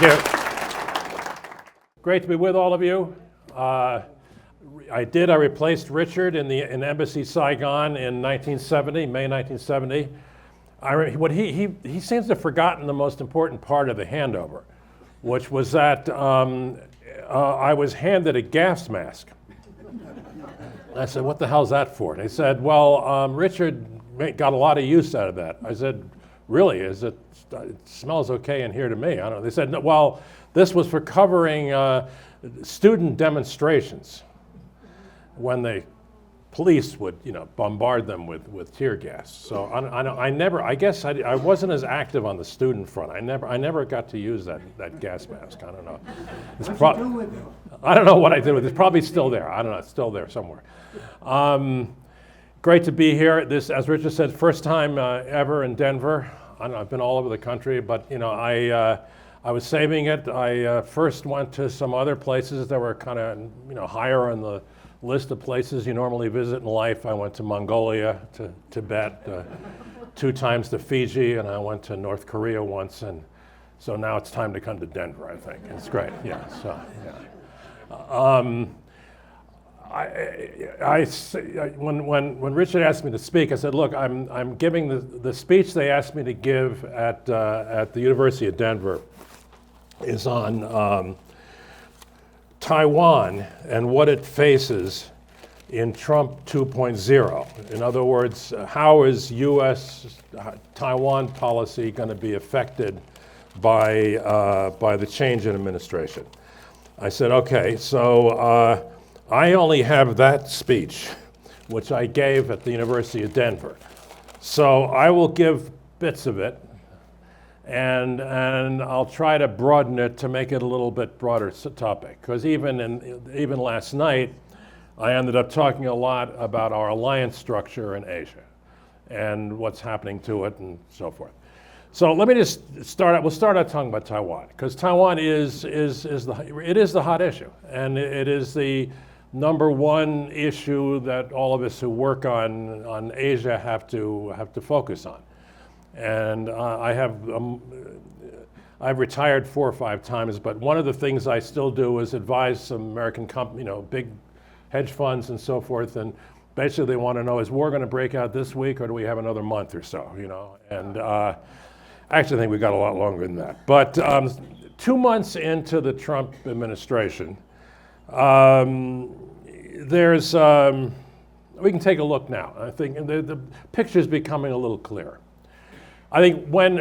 Thank you. Great to be with all of you. I replaced Richard in Embassy Saigon in 1970, May 1970. He seems to have forgotten the most important part of the handover, which was that I was handed a gas mask. I said, what the hell's that for? And they said, well, Richard got a lot of use out of that. I said, really? It smells okay in here to me. I don't know. They said, no, well, this was for covering student demonstrations when the police would, bombard them with tear gas. So I guess I wasn't as active on the student front. I never got to use that gas mask. I don't know. I don't know what I did with it. It's probably still there. I don't know. It's still there somewhere. Great to be here. This, as Richard said, first time ever in Denver. I don't know, I've been all over the country, but I was saving it. I first went to some other places that were kind of higher on the list of places you normally visit in life. I went to Mongolia, to Tibet, 2 times to Fiji, and I went to North Korea once. And so now it's time to come to Denver, I think. It's great, yeah. So, yeah. When Richard asked me to speak, I said, look, I'm giving the speech they asked me to give at the University of Denver is on Taiwan and what it faces in Trump 2.0. In other words, how is U.S. Taiwan policy going to be affected by the change in administration? I said, okay, so I only have that speech, which I gave at the University of Denver. So I will give bits of it, and I'll try to broaden it to make it a little bit broader topic. Because even last night, I ended up talking a lot about our alliance structure in Asia and what's happening to it and so forth. So let me just start out. We'll start out talking about Taiwan, because Taiwan is the hot issue, and it is the number one issue that all of us who work on Asia have to focus on. And I've retired 4 or 5 times, but one of the things I still do is advise some American big hedge funds and so forth, and basically they want to know, is war going to break out this week, or do we have another month or so, And I actually think we've got a lot longer than that. But 2 months into the Trump administration, we can take a look now. I think the picture's becoming a little clearer. I think when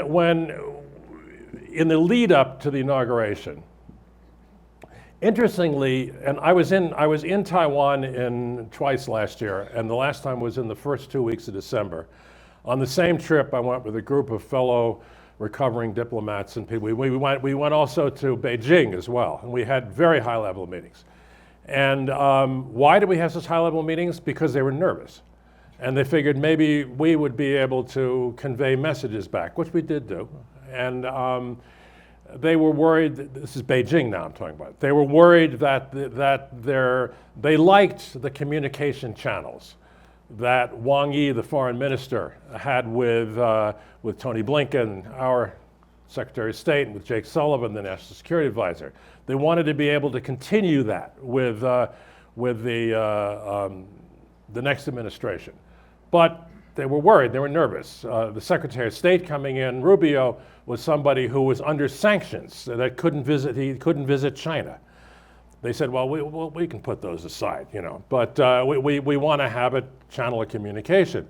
in the lead up to the inauguration, interestingly, and I was in Taiwan twice last year, and the last time was in the first 2 weeks of December. On the same trip, I went with a group of fellow recovering diplomats and people. We went also to Beijing as well, and we had very high-level meetings. And why did we have such high-level meetings? Because they were nervous. And they figured maybe we would be able to convey messages back, which we did do. And they were worried, this is Beijing now I'm talking about, they were worried that they liked the communication channels that Wang Yi, the foreign minister, had with Tony Blinken, our Secretary of State, and with Jake Sullivan, the National Security Advisor. They wanted to be able to continue that with the next administration. But they were worried, they were nervous. The Secretary of State coming in, Rubio, was somebody who was under sanctions, that he couldn't visit China. They said, well, we can put those aside, but we want to have a channel of communication.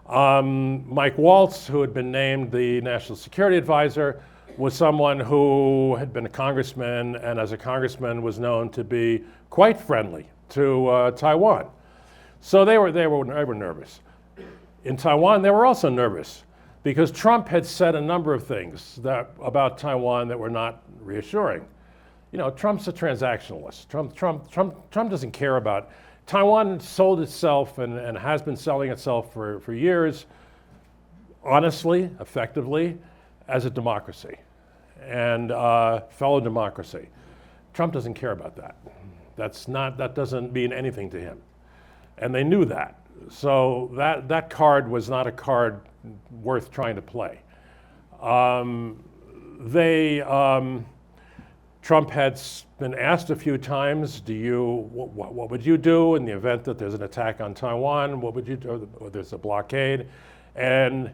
Mike Waltz, who had been named the National Security Advisor, was someone who had been a congressman, and as a congressman was known to be quite friendly to Taiwan. So they were nervous. In Taiwan, they were also nervous because Trump had said a number of things about Taiwan that were not reassuring. Trump's a transactionalist. Trump doesn't care about. Taiwan sold itself and has been selling itself for years, honestly, effectively, as a democracy and fellow democracy. Trump doesn't care about that. That doesn't mean anything to him. And they knew that. So that card was not a card worth trying to play. Trump had been asked a few times, what would you do in the event that there's an attack on Taiwan? What would you do, or there's a blockade? And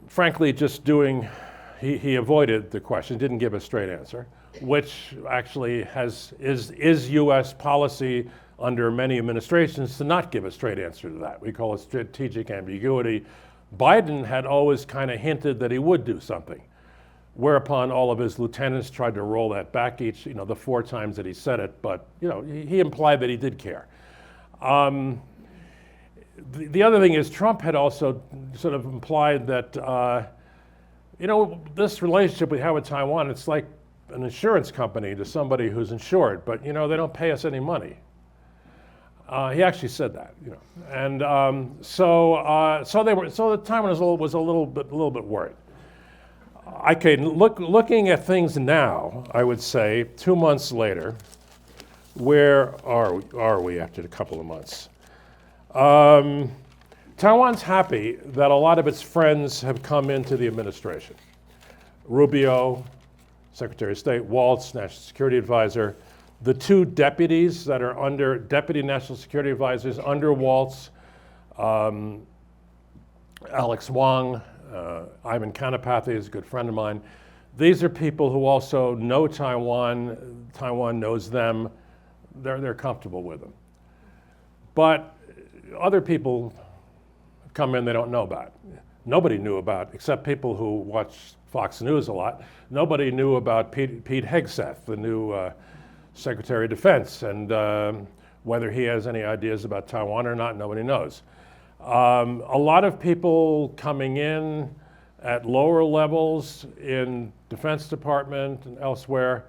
frankly, he avoided the question, didn't give a straight answer, which actually is US policy under many administrations to not give a straight answer to that. We call it strategic ambiguity. Biden had always kind of hinted that he would do something, whereupon all of his lieutenants tried to roll that back the 4 times that he said it, but he implied that he did care. The other thing is Trump had also sort of implied that, this relationship we have with Taiwan, it's like an insurance company to somebody who's insured, but they don't pay us any money. He actually said that, and so Taiwan was a little bit worried. Okay, looking at things now, I would say 2 months later, where are we after a couple of months? Taiwan's happy that a lot of its friends have come into the administration. Rubio, Secretary of State, Waltz, National Security Advisor, the 2 deputies that are under Deputy National Security Advisors under Waltz, Alex Wong, Ivan Kanapathy is a good friend of mine. These are people who also know Taiwan. Taiwan knows them. They're comfortable with them. But other people come in they don't know about. Nobody knew about, except people who watch Fox News a lot. Nobody knew about Pete Hegseth, the new Secretary of Defense, and whether he has any ideas about Taiwan or not, nobody knows. A lot of people coming in at lower levels in Defense Department and elsewhere,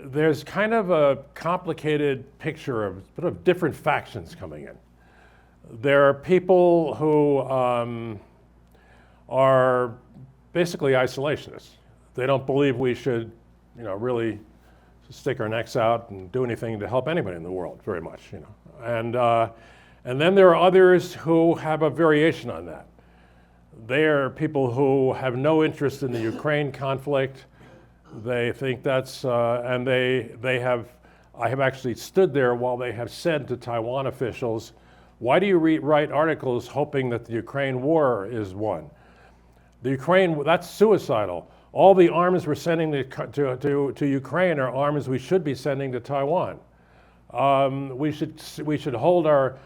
there's kind of a complicated picture of different factions coming in. There are people who are basically isolationists. They don't believe we should, really stick our necks out and do anything to help anybody in the world very much, And then there are others who have a variation on that. They are people who have no interest in the Ukraine conflict. They think that's, I have actually stood there while they have said to Taiwan officials, why do you write articles hoping that the Ukraine war is won? The Ukraine, that's suicidal. All the arms we're sending to Ukraine are arms we should be sending to Taiwan. We should hold our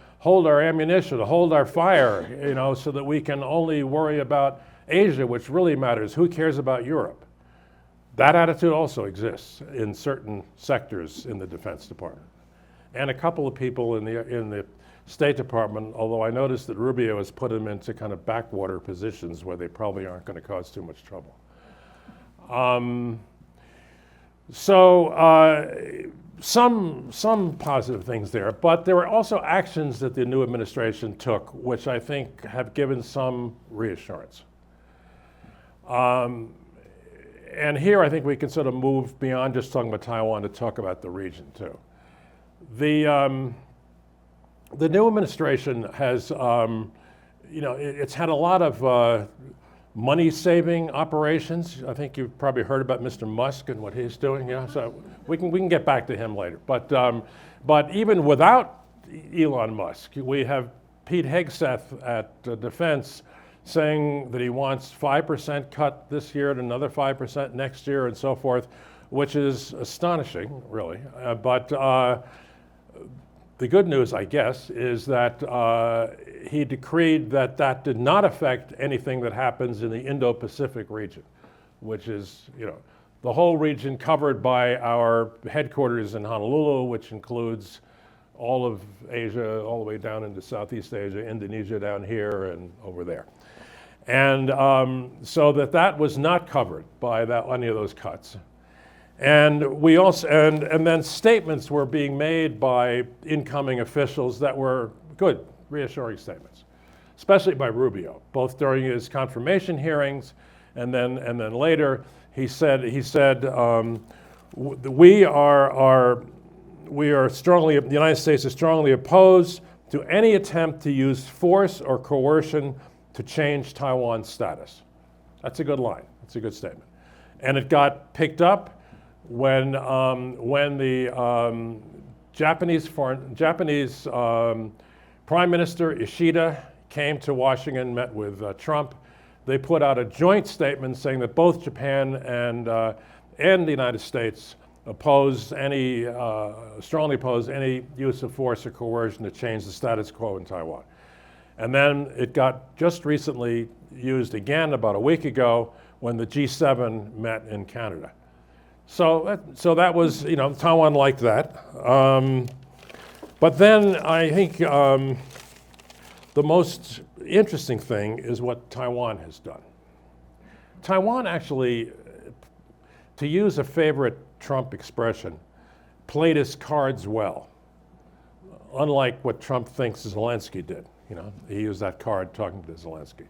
ammunition, hold our fire, so that we can only worry about Asia, which really matters. Who cares about Europe? That attitude also exists in certain sectors in the Defense Department. And a couple of people in the State Department, although I noticed that Rubio has put them into kind of backwater positions where they probably aren't going to cause too much trouble. Some positive things there, but there were also actions that the new administration took, which I think have given some reassurance. And here I think we can sort of move beyond just talking about Taiwan to talk about the region too. The new administration has, it's had a lot of money-saving operations. I think you've probably heard about Mr. Musk and what he's doing. So we can get back to him later. But even without Elon Musk, we have Pete Hegseth at Defense saying that he wants 5% cut this year and another 5% next year and so forth, which is astonishing, really. But the good news, I guess, is that he decreed that did not affect anything that happens in the Indo-Pacific region, which is, the whole region covered by our headquarters in Honolulu, which includes all of Asia, all the way down into Southeast Asia, Indonesia down here and over there. And so that was not covered by any of those cuts. And we also, and then statements were being made by incoming officials that were good, reassuring statements, especially by Rubio, both during his confirmation hearings and then later. He said we are strongly, the United States is strongly opposed to any attempt to use force or coercion to change Taiwan's status. That's a good line. That's a good statement. And it got picked up when the Japanese Prime Minister Ishida came to Washington, met with Trump. They put out a joint statement saying that both Japan and the United States strongly oppose any use of force or coercion to change the status quo in Taiwan. And then it got just recently used again about a week ago when the G7 met in Canada. So that was, Taiwan liked that. But then I think the most interesting thing is what Taiwan has done. Taiwan actually, to use a favorite Trump expression, played his cards well, unlike what Trump thinks Zelensky did. He used that card talking to Zelensky.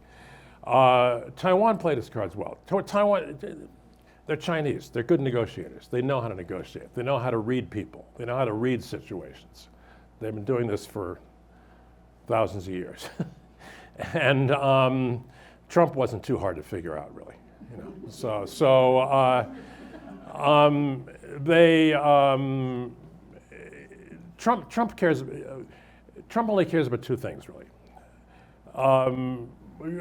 Taiwan played his cards well. Taiwan, they're Chinese. They're good negotiators. They know how to negotiate. They know how to read people. They know how to read situations. They've been doing this for thousands of years. And Trump wasn't too hard to figure out, really. Trump only cares about two things, really.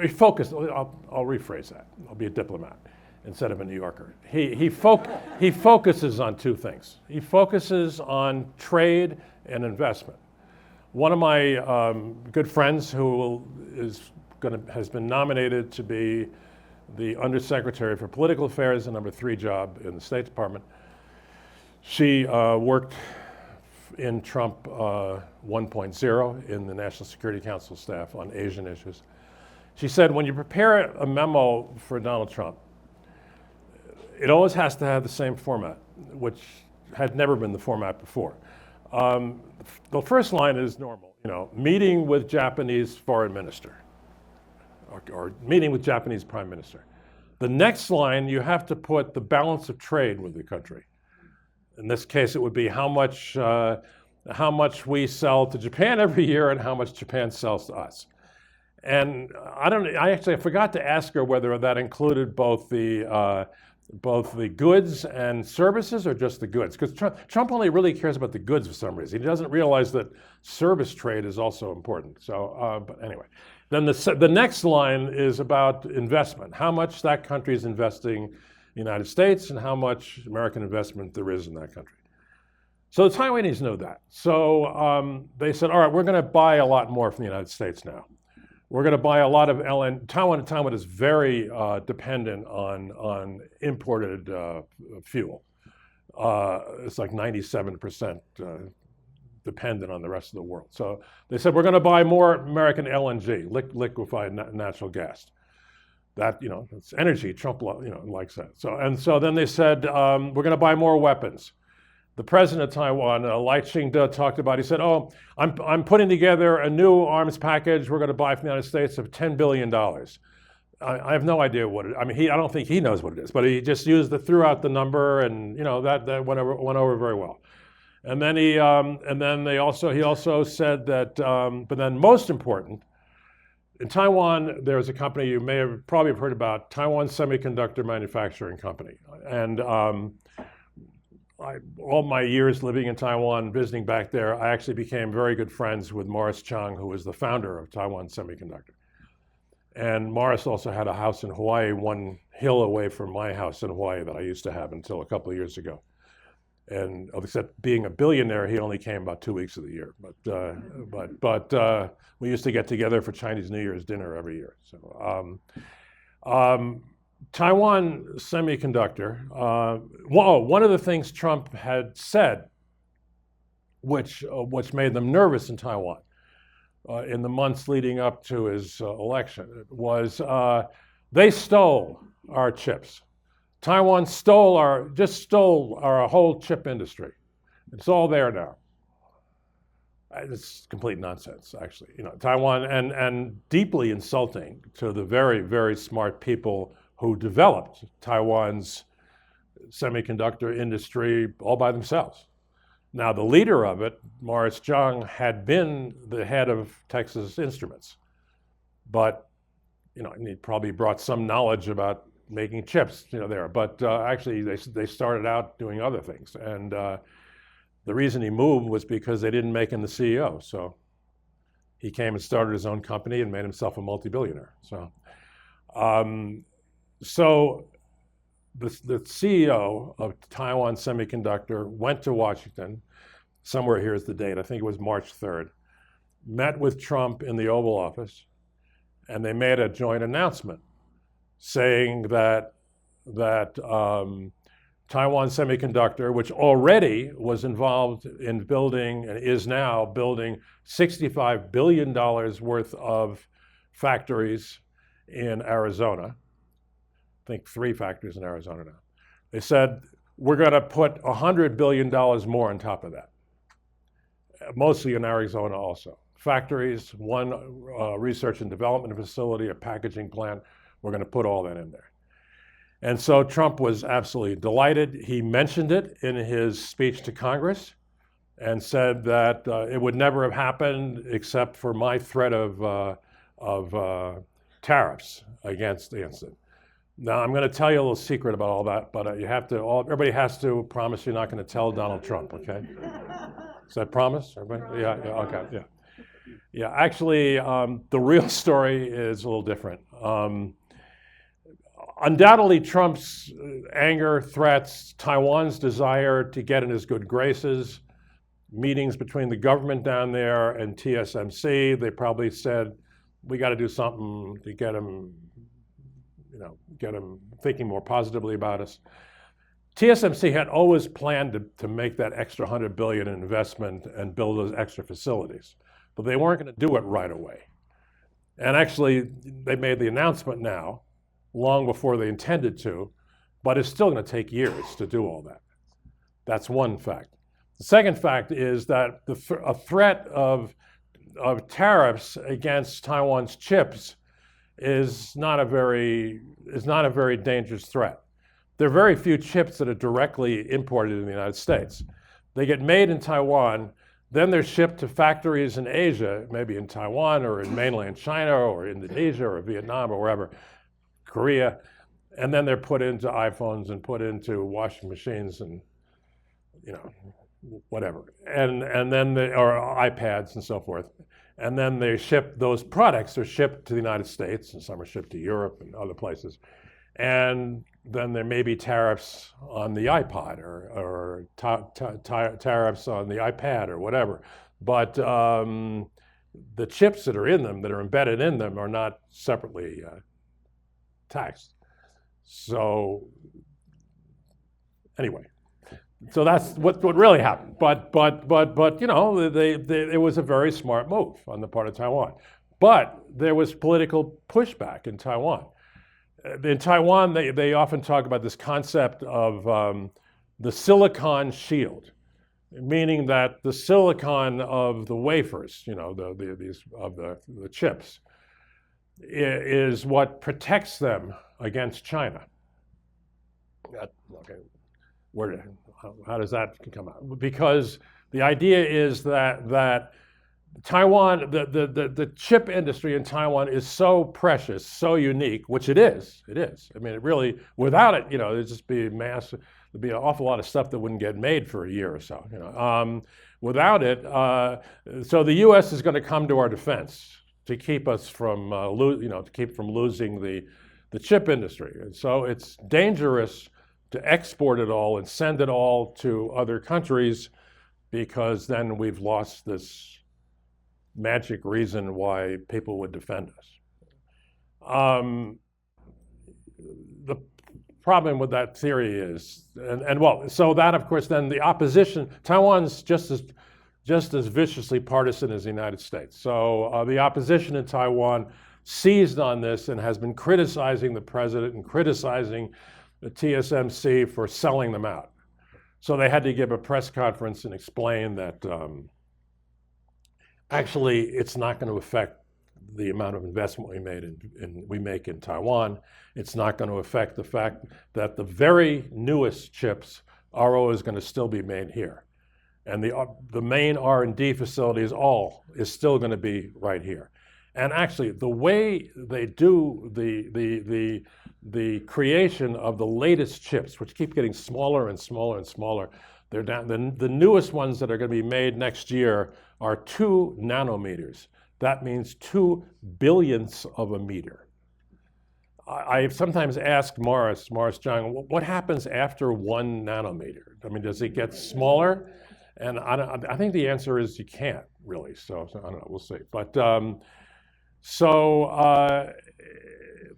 He focused. I'll rephrase that. I'll be a diplomat instead of a New Yorker. He focuses on two things. He focuses on trade and investment. One of my good friends who has been nominated to be the Undersecretary for Political Affairs, the number 3 job in the State Department. She worked in Trump 1.0 in the National Security Council staff on Asian issues. She said, when you prepare a memo for Donald Trump, it always has to have the same format, which had never been the format before. The first line is normal, meeting with Japanese foreign minister or meeting with Japanese prime minister. The next line, you have to put the balance of trade with the country. In this case, it would be how much we sell to Japan every year and how much Japan sells to us. And I forgot to ask her whether that included both the goods and services or just the goods, because Trump only really cares about the goods for some reason. He doesn't realize that service trade is also important. So, but anyway, then the next line is about investment, how much that country is investing in the United States and how much American investment there is in that country. So the Taiwanese know that. So they said, all right, we're going to buy a lot more from the United States now. We're going to buy a lot of LNG. Taiwan is very dependent on imported fuel. It's like 97% dependent on the rest of the world. So they said, we're going to buy more American LNG, liquefied natural gas. That, it's energy. Trump, likes that. So then they said, we're going to buy more weapons. The president of Taiwan, Lai Ching-te, talked about, he said, I'm putting together a new arms package we're going to buy from the United States of $10 billion. I have no idea what it is. I mean, I don't think he knows what it is, but he just threw out the number, and that went over very well. And then he also said that, but then most important, in Taiwan, there's a company you may have probably heard about, Taiwan Semiconductor Manufacturing Company. And all my years living in Taiwan, visiting back there, I actually became very good friends with Morris Chang, who was the founder of Taiwan Semiconductor. And Morris also had a house in Hawaii, one hill away from my house in Hawaii that I used to have until a couple of years ago. And except being a billionaire, he only came about 2 weeks of the year. But we used to get together for Chinese New Year's dinner every year. So Taiwan Semiconductor, one of the things Trump had said, which made them nervous in Taiwan in the months leading up to his election, was they stole our chips. Taiwan stole our whole chip industry. It's all there now. It's complete nonsense, actually. Taiwan, and deeply insulting to the very, very smart people who developed Taiwan's semiconductor industry all by themselves. Now, the leader of it, Morris Chang, had been the head of Texas Instruments, but he probably brought some knowledge about making chips, there. But actually, they started out doing other things. And the reason he moved was because they didn't make him the CEO. So he came and started his own company and made himself a multi-billionaire. So, the CEO of Taiwan Semiconductor went to Washington. Somewhere here's the date. I think it was March 3rd. Met with Trump in the Oval Office, and they made a joint announcement saying that Taiwan Semiconductor, which already was involved in building and is now building $65 billion worth of factories in Arizona. I think 3 factories in Arizona now. They said, we're going to put $100 billion more on top of that, mostly in Arizona also. Factories, 1 research and development facility, a packaging plant, we're going to put all that in there. And so Trump was absolutely delighted. He mentioned it in his speech to Congress and said that it would never have happened except for my threat of tariffs against it. Now, I'm going to tell you a little secret about all that, but everybody has to promise you're not going to tell Donald Trump, okay? Is that promise? Everybody? Yeah, okay, yeah. Yeah, actually, the real story is a little different. Undoubtedly, Trump's anger, threats, Taiwan's desire to get in his good graces, meetings between the government down there and TSMC, they probably said, we got to do something to get him thinking more positively about us. TSMC had always planned to make that extra $100 billion in investment and build those extra facilities, but they weren't going to do it right away. And actually, they made the announcement now, long before they intended to, but it's still going to take years to do all that. That's one fact. The second fact is that a threat of tariffs against Taiwan's chips is not a very dangerous threat. There are very few chips that are directly imported in the United States. They get made in Taiwan, then they're shipped to factories in Asia, maybe in Taiwan or in mainland China or Indonesia or Vietnam or wherever, Korea, and then they're put into iPhones and put into washing machines and whatever, and then or iPads and so forth. And then those products are shipped to the United States, and some are shipped to Europe and other places. And then there may be tariffs on the iPod or tariffs on the iPad or whatever. But the chips that are in them, that are embedded in them, are not separately taxed. So anyway, so that's what really happened. But it was a very smart move on the part of Taiwan. But there was political pushback in Taiwan. In Taiwan, they often talk about this concept of the silicon shield, meaning that the silicon of the wafers, the chips, is what protects them against China. Okay, how does that come out? Because the idea is that Taiwan, the chip industry in Taiwan is so precious, so unique, which it is. It is. I mean, it really, without it, there'd just be there'd be an awful lot of stuff that wouldn't get made for a year or so. Without it, so the U.S. is going to come to our defense to keep us from, losing the chip industry. And so it's dangerous to export it all and send it all to other countries, because then we've lost this magic reason why people would defend us. The problem with that theory is, so that of course then the opposition, Taiwan's just as viciously partisan as the United States. So the opposition in Taiwan seized on this and has been criticizing the president and criticizing the TSMC for selling them out. So they had to give a press conference and explain that actually it's not going to affect the amount of investment we make in Taiwan. It's not going to affect the fact that the very newest chips are always going to still be made here. And the main R&D facility is still going to be right here. And actually, the way they do the creation of the latest chips, which keep getting smaller and smaller and smaller, they're down. The newest ones that are going to be made next year are 2 nanometers. That means 2 billionths of a meter. I sometimes ask Morris Chang, what happens after 1 nanometer? I mean, does it get smaller? And I think the answer is you can't really. So I don't know. We'll see. But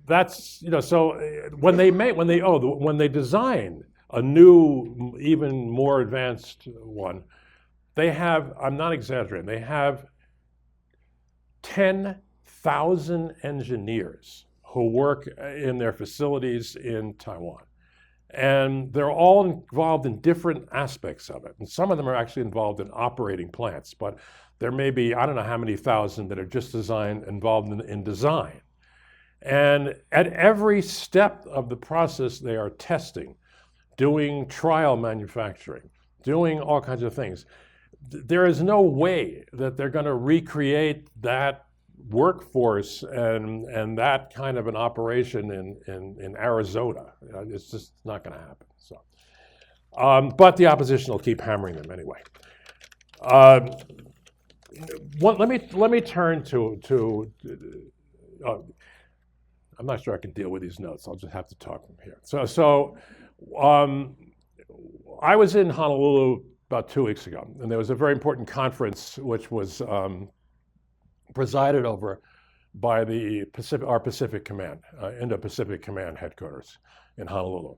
that's, you know, so when they design a new, even more advanced one, they have, I'm not exaggerating, they have 10,000 engineers who work in their facilities in Taiwan. And they're all involved in different aspects of it. And some of them are actually involved in operating plants, but there may be, I don't know how many thousand that are just involved in design. And at every step of the process, they are testing, doing trial manufacturing, doing all kinds of things. There is no way that they're going to recreate that workforce and that kind of an operation in Arizona. It's just not going to happen. So, but the opposition will keep hammering them anyway. Let me turn to I'm not sure I can deal with these notes. I'll just have to talk from here. So I was in Honolulu about 2 weeks ago, and there was a very important conference which was presided over by our Pacific Command, Indo-Pacific Command headquarters in Honolulu.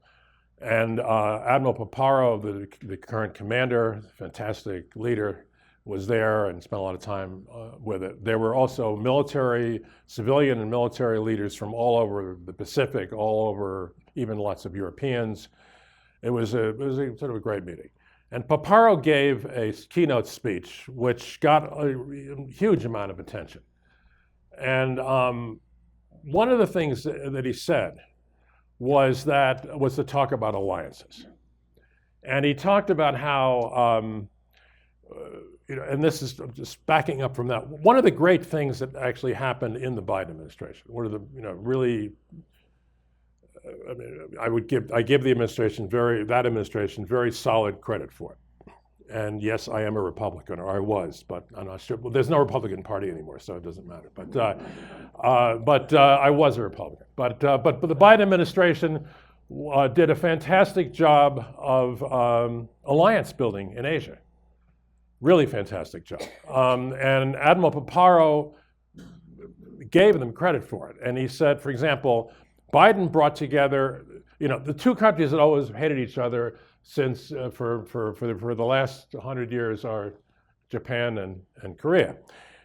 And Admiral Paparo, the current commander, fantastic leader, was there and spent a lot of time with it. There were also civilian and military leaders from all over the Pacific, all over, even lots of Europeans. It was a sort of a great meeting. And Paparo gave a keynote speech which got a huge amount of attention. And one of the things that he said was to talk about alliances. And he talked about how, and this is just backing up from that, one of the great things that actually happened in the Biden administration, one of the, really, I mean, I give the administration that administration very solid credit for it. And yes, I am a Republican, or I was, but I'm not sure. Well, there's no Republican Party anymore, so it doesn't matter. But I was a Republican. But the Biden administration did a fantastic job of alliance building in Asia. Really fantastic job. And Admiral Paparo gave them credit for it. And he said, for example, Biden brought together, the two countries that always hated each other since for the last 100 years are Japan and Korea.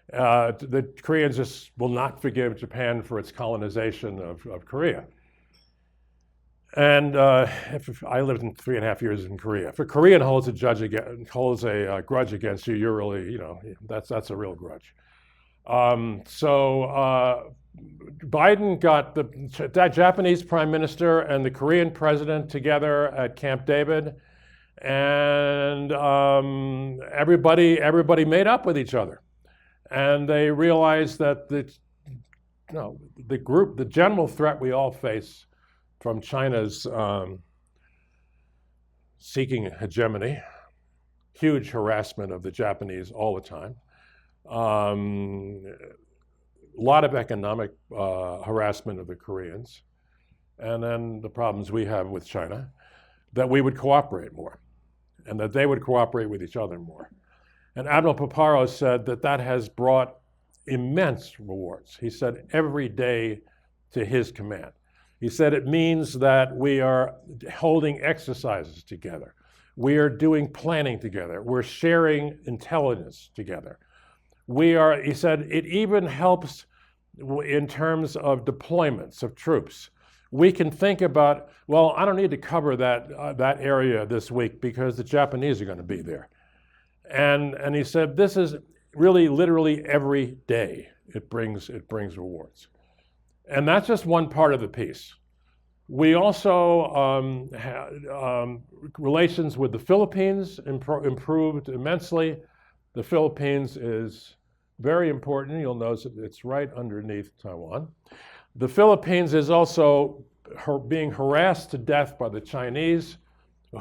The Koreans just will not forgive Japan for its colonization of Korea. And I lived in 3.5 years in Korea. If a Korean holds a grudge against you, you're really, that's a real grudge. So Biden got the Japanese prime minister and the Korean president together at Camp David, and everybody made up with each other, and they realized that the general threat we all face from China's seeking hegemony, huge harassment of the Japanese all the time, a lot of economic harassment of the Koreans, and then the problems we have with China, that we would cooperate more, and that they would cooperate with each other more. And Admiral Paparo said that has brought immense rewards. He said every day to his command. He said it means that we are holding exercises together. We are doing planning together. We're sharing intelligence together. He said, it even helps in terms of deployments of troops. We can think about, well, I don't need to cover that area this week because the Japanese are going to be there. And he said, this is really literally every day it brings rewards. And that's just one part of the piece. We also had relations with the Philippines improved immensely. The Philippines is very important. You'll notice it's right underneath Taiwan. The Philippines is also being harassed to death by the Chinese,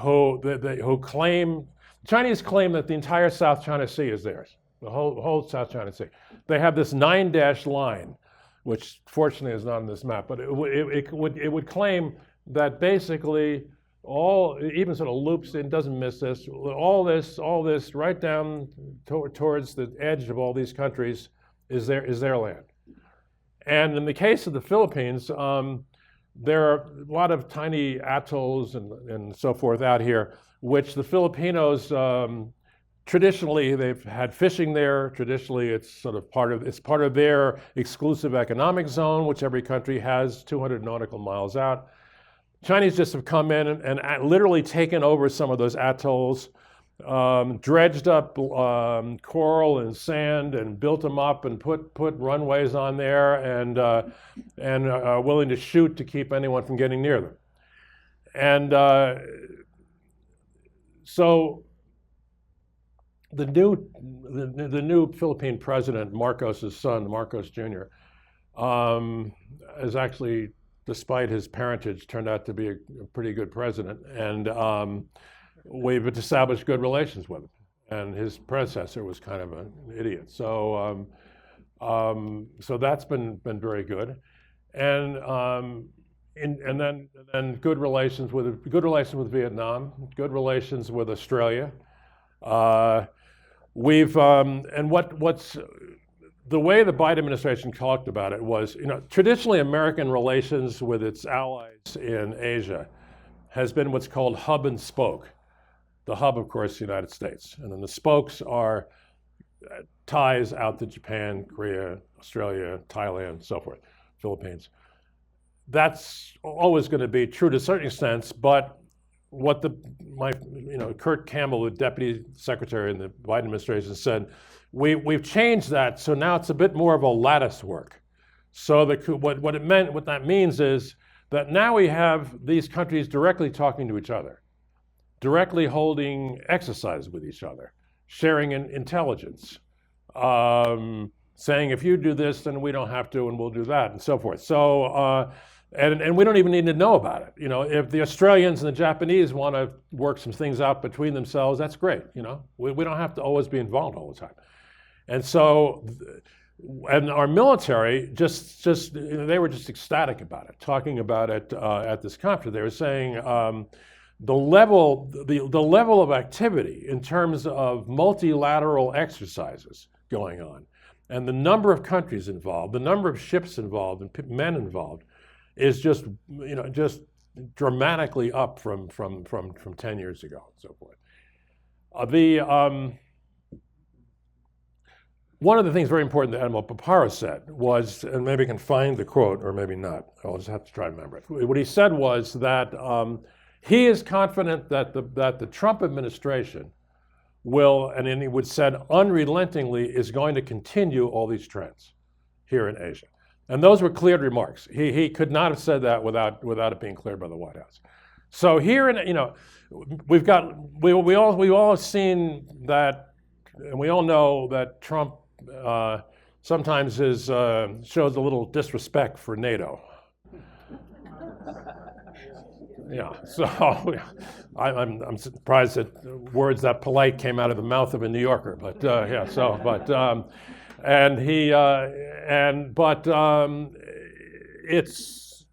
who claim, Chinese claim that the entire South China Sea is theirs, the whole South China Sea. They have this 9-dash line, which fortunately is not on this map, but it would claim that basically even sort of loops in, doesn't miss this, all this right down towards the edge of all these countries is their land. And in the case of the Philippines, there are a lot of tiny atolls and so forth out here, which the Filipinos, traditionally they've had fishing there. Traditionally, it's sort of part of their exclusive economic zone, which every country has 200 nautical miles out. Chinese just have come in and literally taken over some of those atolls, dredged up coral and sand and built them up and put runways on there and are willing to shoot to keep anyone from getting near them. And so the new Philippine president, Marcos's son, Marcos Jr., is actually, despite his parentage, turned out to be a pretty good president. And we've established good relations with him. And his predecessor was kind of an idiot. So so that's been very good. And then good relations with Vietnam, good relations with Australia. What's the way the Biden administration talked about it was, traditionally American relations with its allies in Asia has been what's called hub and spoke. The hub, of course, the United States. And then the spokes are ties out to Japan, Korea, Australia, Thailand, so forth, Philippines. That's always going to be true to a certain extent, but what Kurt Campbell, the deputy secretary in the Biden administration, said, we've changed that, so now it's a bit more of a lattice work. So what that means is that now we have these countries directly talking to each other, directly holding exercise with each other, sharing intelligence, saying if you do this, then we don't have to, and we'll do that, and so forth. So, and we don't even need to know about it. If the Australians and the Japanese want to work some things out between themselves, that's great. We don't have to always be involved all the time. And so, and our military they were just ecstatic about it, talking about it at this conference. They were saying the level of activity in terms of multilateral exercises going on, and the number of countries involved, the number of ships involved, and men involved, is just dramatically up from 10 years ago, and so forth. One of the things very important that Admiral Paparo said was, and maybe I can find the quote, or maybe not, I'll just have to try to remember it. What he said was that he is confident that the Trump administration will, and then he would said unrelentingly, is going to continue all these trends here in Asia. And those were cleared remarks. He could not have said that without it being cleared by the White House. So here, we all have seen that, and we all know that Trump sometimes shows a little disrespect for NATO. Yeah, so I'm surprised that words that polite came out of the mouth of a New Yorker, but yeah. So, but it's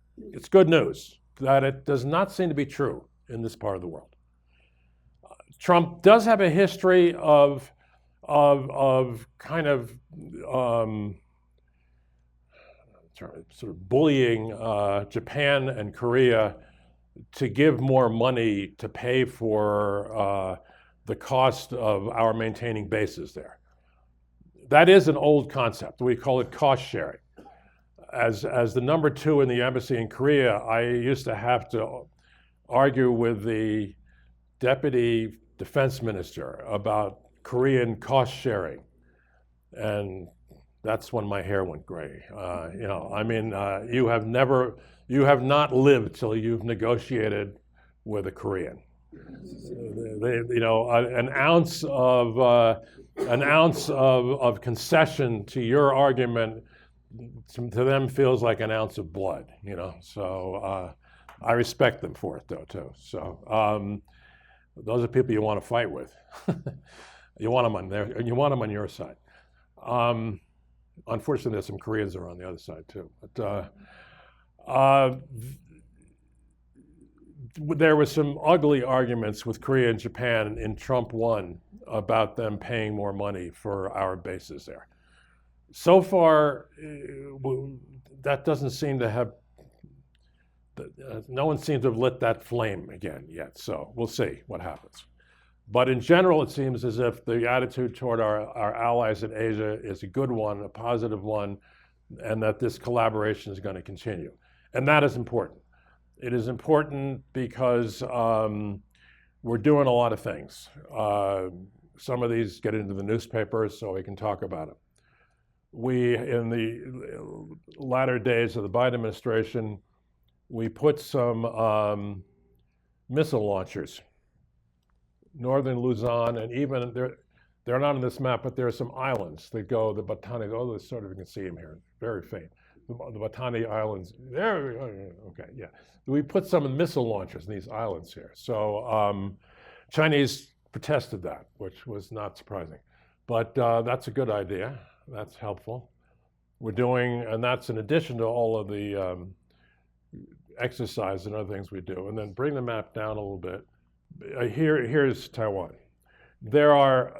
good news that it does not seem to be true in this part of the world. Trump does have a history of kind of sort of bullying Japan and Korea to give more money to pay for the cost of our maintaining bases there. That is an old concept. We call it cost sharing. As the number 2 in the embassy in Korea, I used to have to argue with the deputy defense minister about Korean cost sharing, and that's when my hair went gray. You have not lived till you've negotiated with a Korean. An ounce of an ounce of concession to your argument to them feels like an ounce of blood, you know. So I respect them for it, though, too. So those are people you want to fight with. You want them on there, and you want them on your side. Unfortunately, there's some Koreans that are on the other side, too. But there were some ugly arguments with Korea and Japan in Trump 1 about them paying more money for our bases there. So far, that doesn't seem to have, no one seems to have lit that flame again yet. So we'll see what happens. But in general, it seems as if the attitude toward our allies in Asia is a good one, a positive one, and that this collaboration is going to continue. And that is important. It is important because we're doing a lot of things. Some of these get into the newspapers, so we can talk about them. We, in the latter days of the Biden administration, we put some missile launchers, northern Luzon, and even they're not on this map, but there are some islands that go, the Batani, oh, sort of, you can see them here, very faint. The Batani Islands, there, okay, yeah. We put some missile launchers in these islands here. So Chinese protested that, which was not surprising. But that's a good idea. That's helpful. We're doing, and that's in addition to all of the exercise and other things we do. And then bring the map down a little bit. Here's Taiwan. There are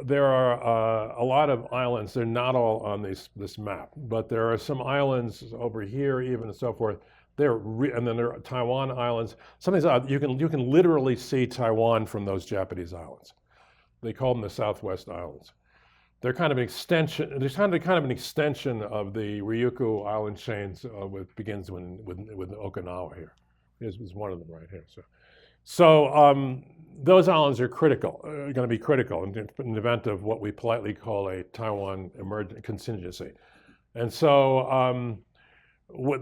a lot of islands. They're not all on this map, but there are some islands over here, even and so forth. And then there are Taiwan islands. Some of these you can literally see Taiwan from those Japanese islands. They call them the Southwest Islands. They're kind of an extension. They're kind of an extension of the Ryukyu island chains, which begins with Okinawa here. Here's one of them right here. So those islands are critical, going to be critical in the event of what we politely call a Taiwan contingency. And so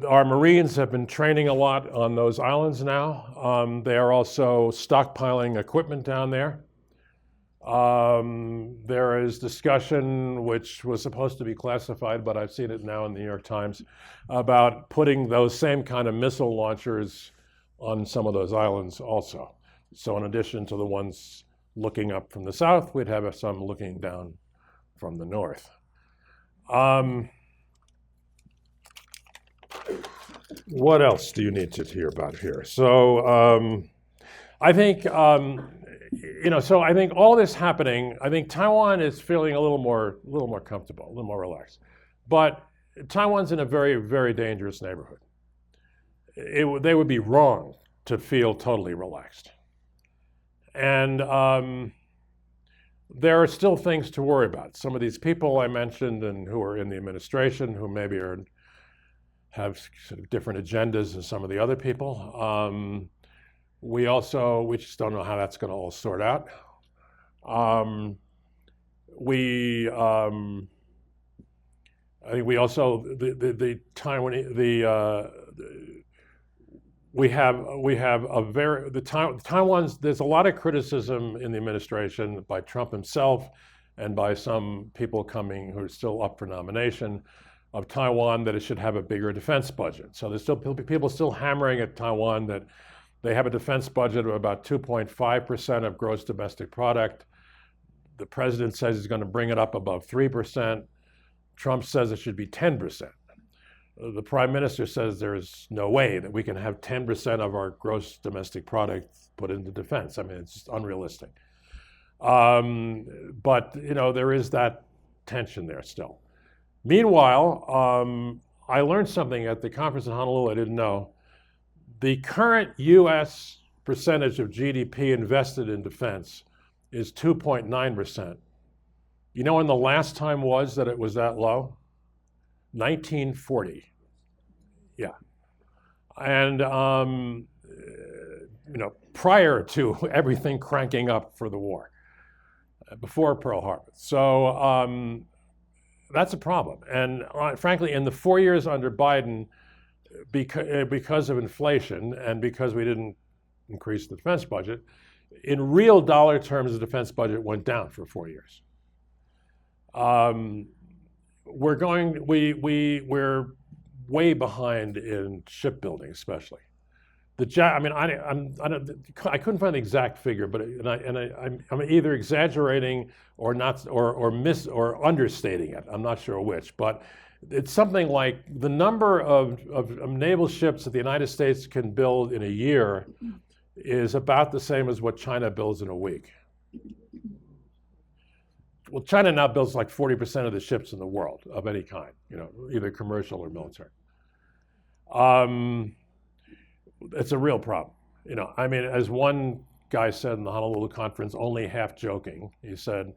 our Marines have been training a lot on those islands now. They are also stockpiling equipment down there. There is discussion, which was supposed to be classified, but I've seen it now in the New York Times, about putting those same kind of missile launchers on some of those islands also. So in addition to the ones looking up from the south, we'd have some looking down from the north. What else do you need to hear about here? So I think, so I think all this happening, I think Taiwan is feeling a little more comfortable, a little more relaxed. But Taiwan's in a very, very dangerous neighborhood. They would be wrong to feel totally relaxed. And there are still things to worry about. Some of these people I mentioned and who are in the administration, who maybe have sort of different agendas than some of the other people. We just don't know how that's going to all sort out. I think we also Taiwan's. There's a lot of criticism in the administration by Trump himself and by some people coming who are still up for nomination of Taiwan that it should have a bigger defense budget. So there's still people still hammering at Taiwan that they have a defense budget of about 2.5% of gross domestic product. The president says he's going to bring it up above 3%. Trump says it should be 10%. The prime minister says there's no way that we can have 10% of our gross domestic product put into defense. I mean, it's just unrealistic. But, there is that tension there still. Meanwhile, I learned something at the conference in Honolulu I didn't know. The current U.S. percentage of GDP invested in defense is 2.9%. You know when the last time was that it was that low? 1940. Yeah. And, prior to everything cranking up for the war, before Pearl Harbor. So that's a problem. And frankly, in the 4 years under Biden, because of inflation and because we didn't increase the defense budget, in real dollar terms, the defense budget went down for 4 years. Um, we're way behind in shipbuilding, especially. I mean, I couldn't find the exact figure, but I'm either exaggerating or not, or understating it. I'm not sure which, but it's something like the number of naval ships that the United States can build in a year is about the same as what China builds in a week. Well, China now builds like 40% of the ships in the world of any kind, either commercial or military. It's a real problem. I mean, as one guy said in the Honolulu conference, only half joking, he said,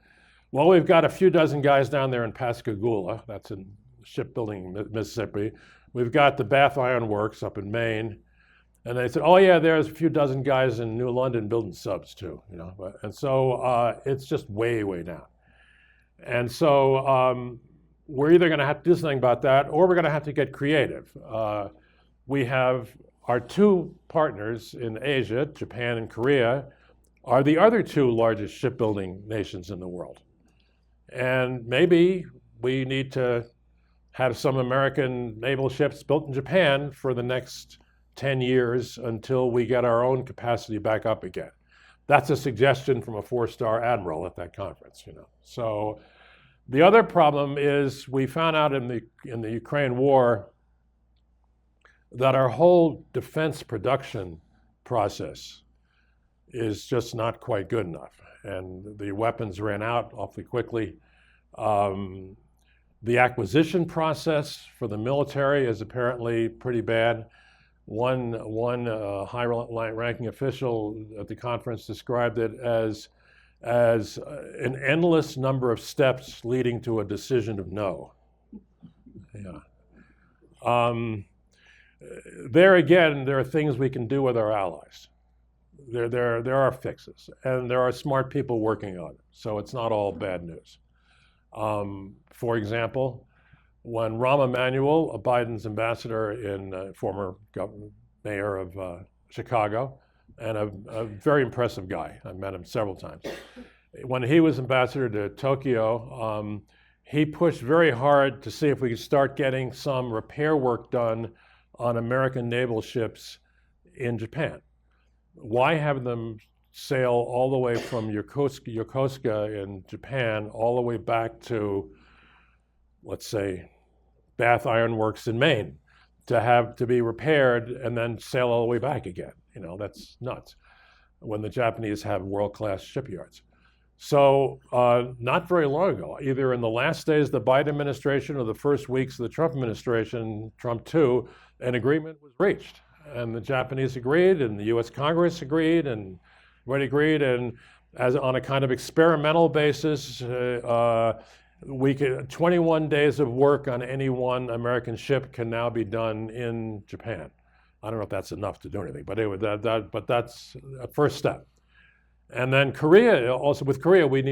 well, we've got a few dozen guys down there in Pascagoula, that's in shipbuilding, Mississippi. We've got the Bath Iron Works up in Maine. And they said, oh yeah, there's a few dozen guys in New London building subs too, And so it's just way, way down. And so we're either going to have to do something about that, or we're going to have to get creative. We have our two partners in Asia, Japan and Korea, are the other two largest shipbuilding nations in the world. And maybe we need to have some American naval ships built in Japan for the next 10 years until we get our own capacity back up again. That's a suggestion from a 4-star admiral at that conference, So the other problem is we found out in the Ukraine war that our whole defense production process is just not quite good enough. And the weapons ran out awfully quickly. The acquisition process for the military is apparently pretty bad. One high-ranking official at the conference described it as an endless number of steps leading to a decision of no. Yeah. There again, there are things we can do with our allies. There are fixes, and there are smart people working on it. So it's not all bad news. For example, when Rahm Emanuel, Biden's ambassador and former mayor of Chicago, and a very impressive guy, I met him several times. When he was ambassador to Tokyo, he pushed very hard to see if we could start getting some repair work done on American naval ships in Japan. Why have them sail all the way from Yokosuka in Japan all the way back to, let's say, Bath Iron Works in Maine to be repaired and then sail all the way back again? That's nuts when the Japanese have world-class shipyards. So not very long ago, either in the last days of the Biden administration or the first weeks of the Trump administration, Trump 2, an agreement was reached. And the Japanese agreed, and the US Congress agreed, and everybody agreed. And as on a kind of experimental basis, 21 days of work on any one American ship can now be done in Japan. I don't know if that's enough to do anything, but anyway, but that's a first step. And then Korea, also with Korea, it would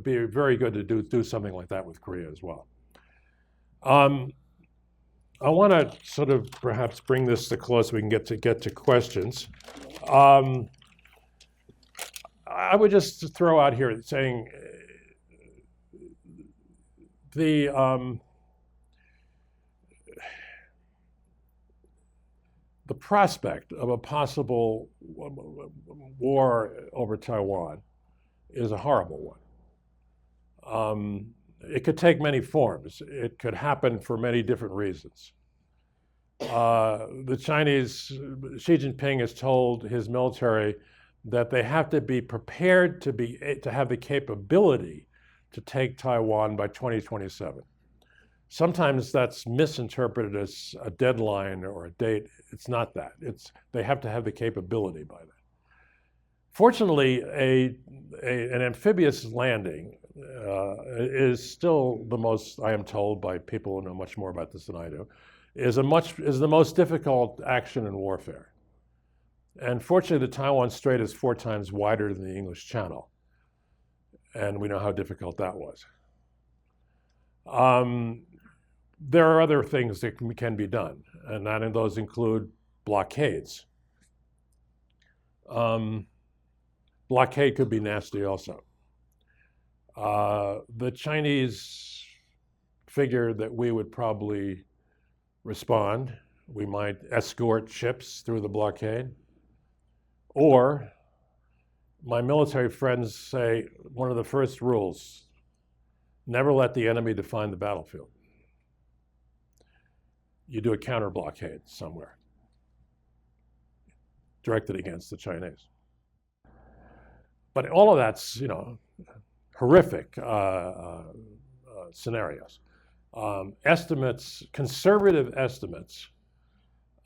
be very good to do something like that with Korea as well. I want to sort of perhaps bring this to close so we can get to questions. I would just throw out here saying the prospect of a possible war over Taiwan is a horrible one. It could take many forms. It could happen for many different reasons. The Chinese, Xi Jinping has told his military that they have to be prepared to have the capability to take Taiwan by 2027. Sometimes that's misinterpreted as a deadline or a date. It's not that. They have to have the capability by then. Fortunately, an amphibious landing is still the most, I am told by people who know much more about this than I do, is the most difficult action in warfare. And fortunately, the Taiwan Strait is 4 times wider than the English Channel. And we know how difficult that was. There are other things that can be done, and those include blockades. Blockade could be nasty also. The Chinese figured that we would probably respond. We might escort ships through the blockade. Or my military friends say one of the first rules, never let the enemy define the battlefield. You do a counter blockade somewhere directed against the Chinese. But all of that's, horrific scenarios. Estimates, conservative estimates,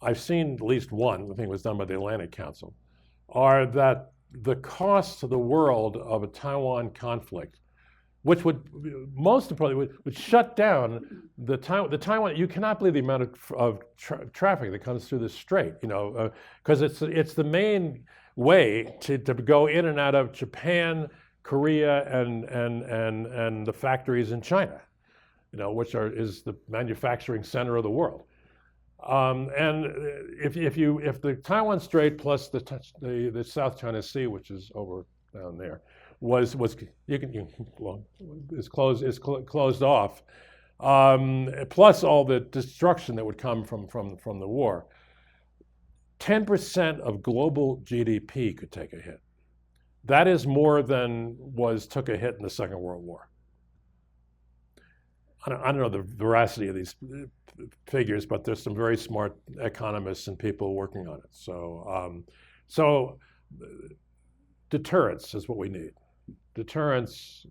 I've seen at least one, I think it was done by the Atlantic Council, are that the cost to the world of a Taiwan conflict, which would most importantly would shut down the Taiwan. You cannot believe the amount of traffic that comes through this strait. Because it's the main way to go in and out of Japan, Korea, and the factories in China, which is the manufacturing center of the world. And if the Taiwan Strait plus the South China Sea, which is over down there, is closed off, plus all the destruction that would come from the war, 10% of global GDP could take a hit. That is more than took a hit in the Second World War. I don't know the veracity of these figures, but there's some very smart economists and people working on it. So deterrence is what we need. Deterrence.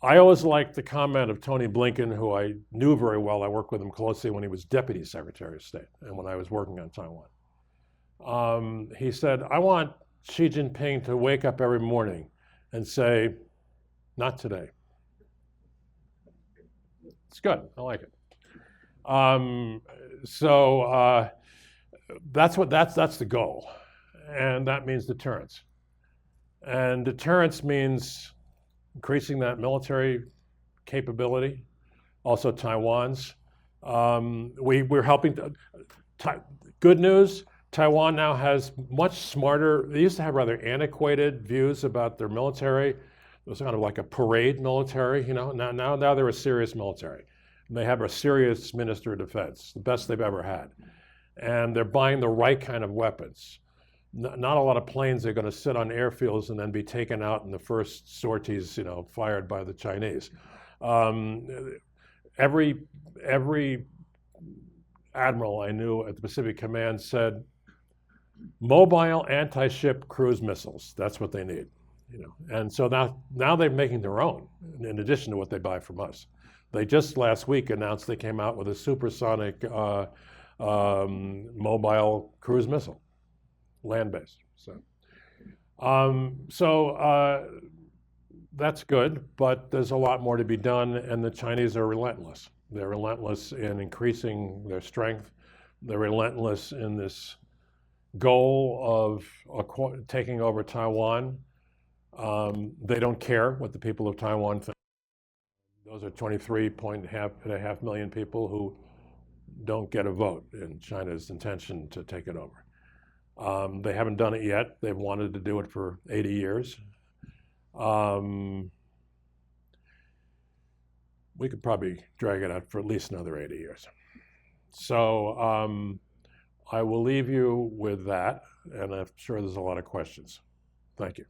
I always liked the comment of Tony Blinken, who I knew very well. I worked with him closely when he was Deputy Secretary of State and when I was working on Taiwan. He said, I want Xi Jinping to wake up every morning and say, not today. It's good. I like it. That's the goal, and that means deterrence. And deterrence means increasing that military capability, also Taiwan's. We're helping. Good news, Taiwan now has much smarter. They used to have rather antiquated views about their military. It was kind of like a parade military, Now they're a serious military. And they have a serious Minister of Defense, the best they've ever had. And they're buying the right kind of weapons. Not a lot of planes are going to sit on airfields and then be taken out in the first sorties, fired by the Chinese. Every admiral I knew at the Pacific Command said, mobile anti-ship cruise missiles. That's what they need. And so now they're making their own, in addition to what they buy from us. They just last week announced they came out with a supersonic mobile cruise missile, land-based. So that's good, but there's a lot more to be done, and the Chinese are relentless. They're relentless in increasing their strength. They're relentless in this goal of taking over Taiwan. They don't care what the people of Taiwan think. Those are 23.5 million people who don't get a vote in China's intention to take it over. They haven't done it yet. They've wanted to do it for 80 years. We could probably drag it out for at least another 80 years. So I will leave you with that, and I'm sure there's a lot of questions. Thank you.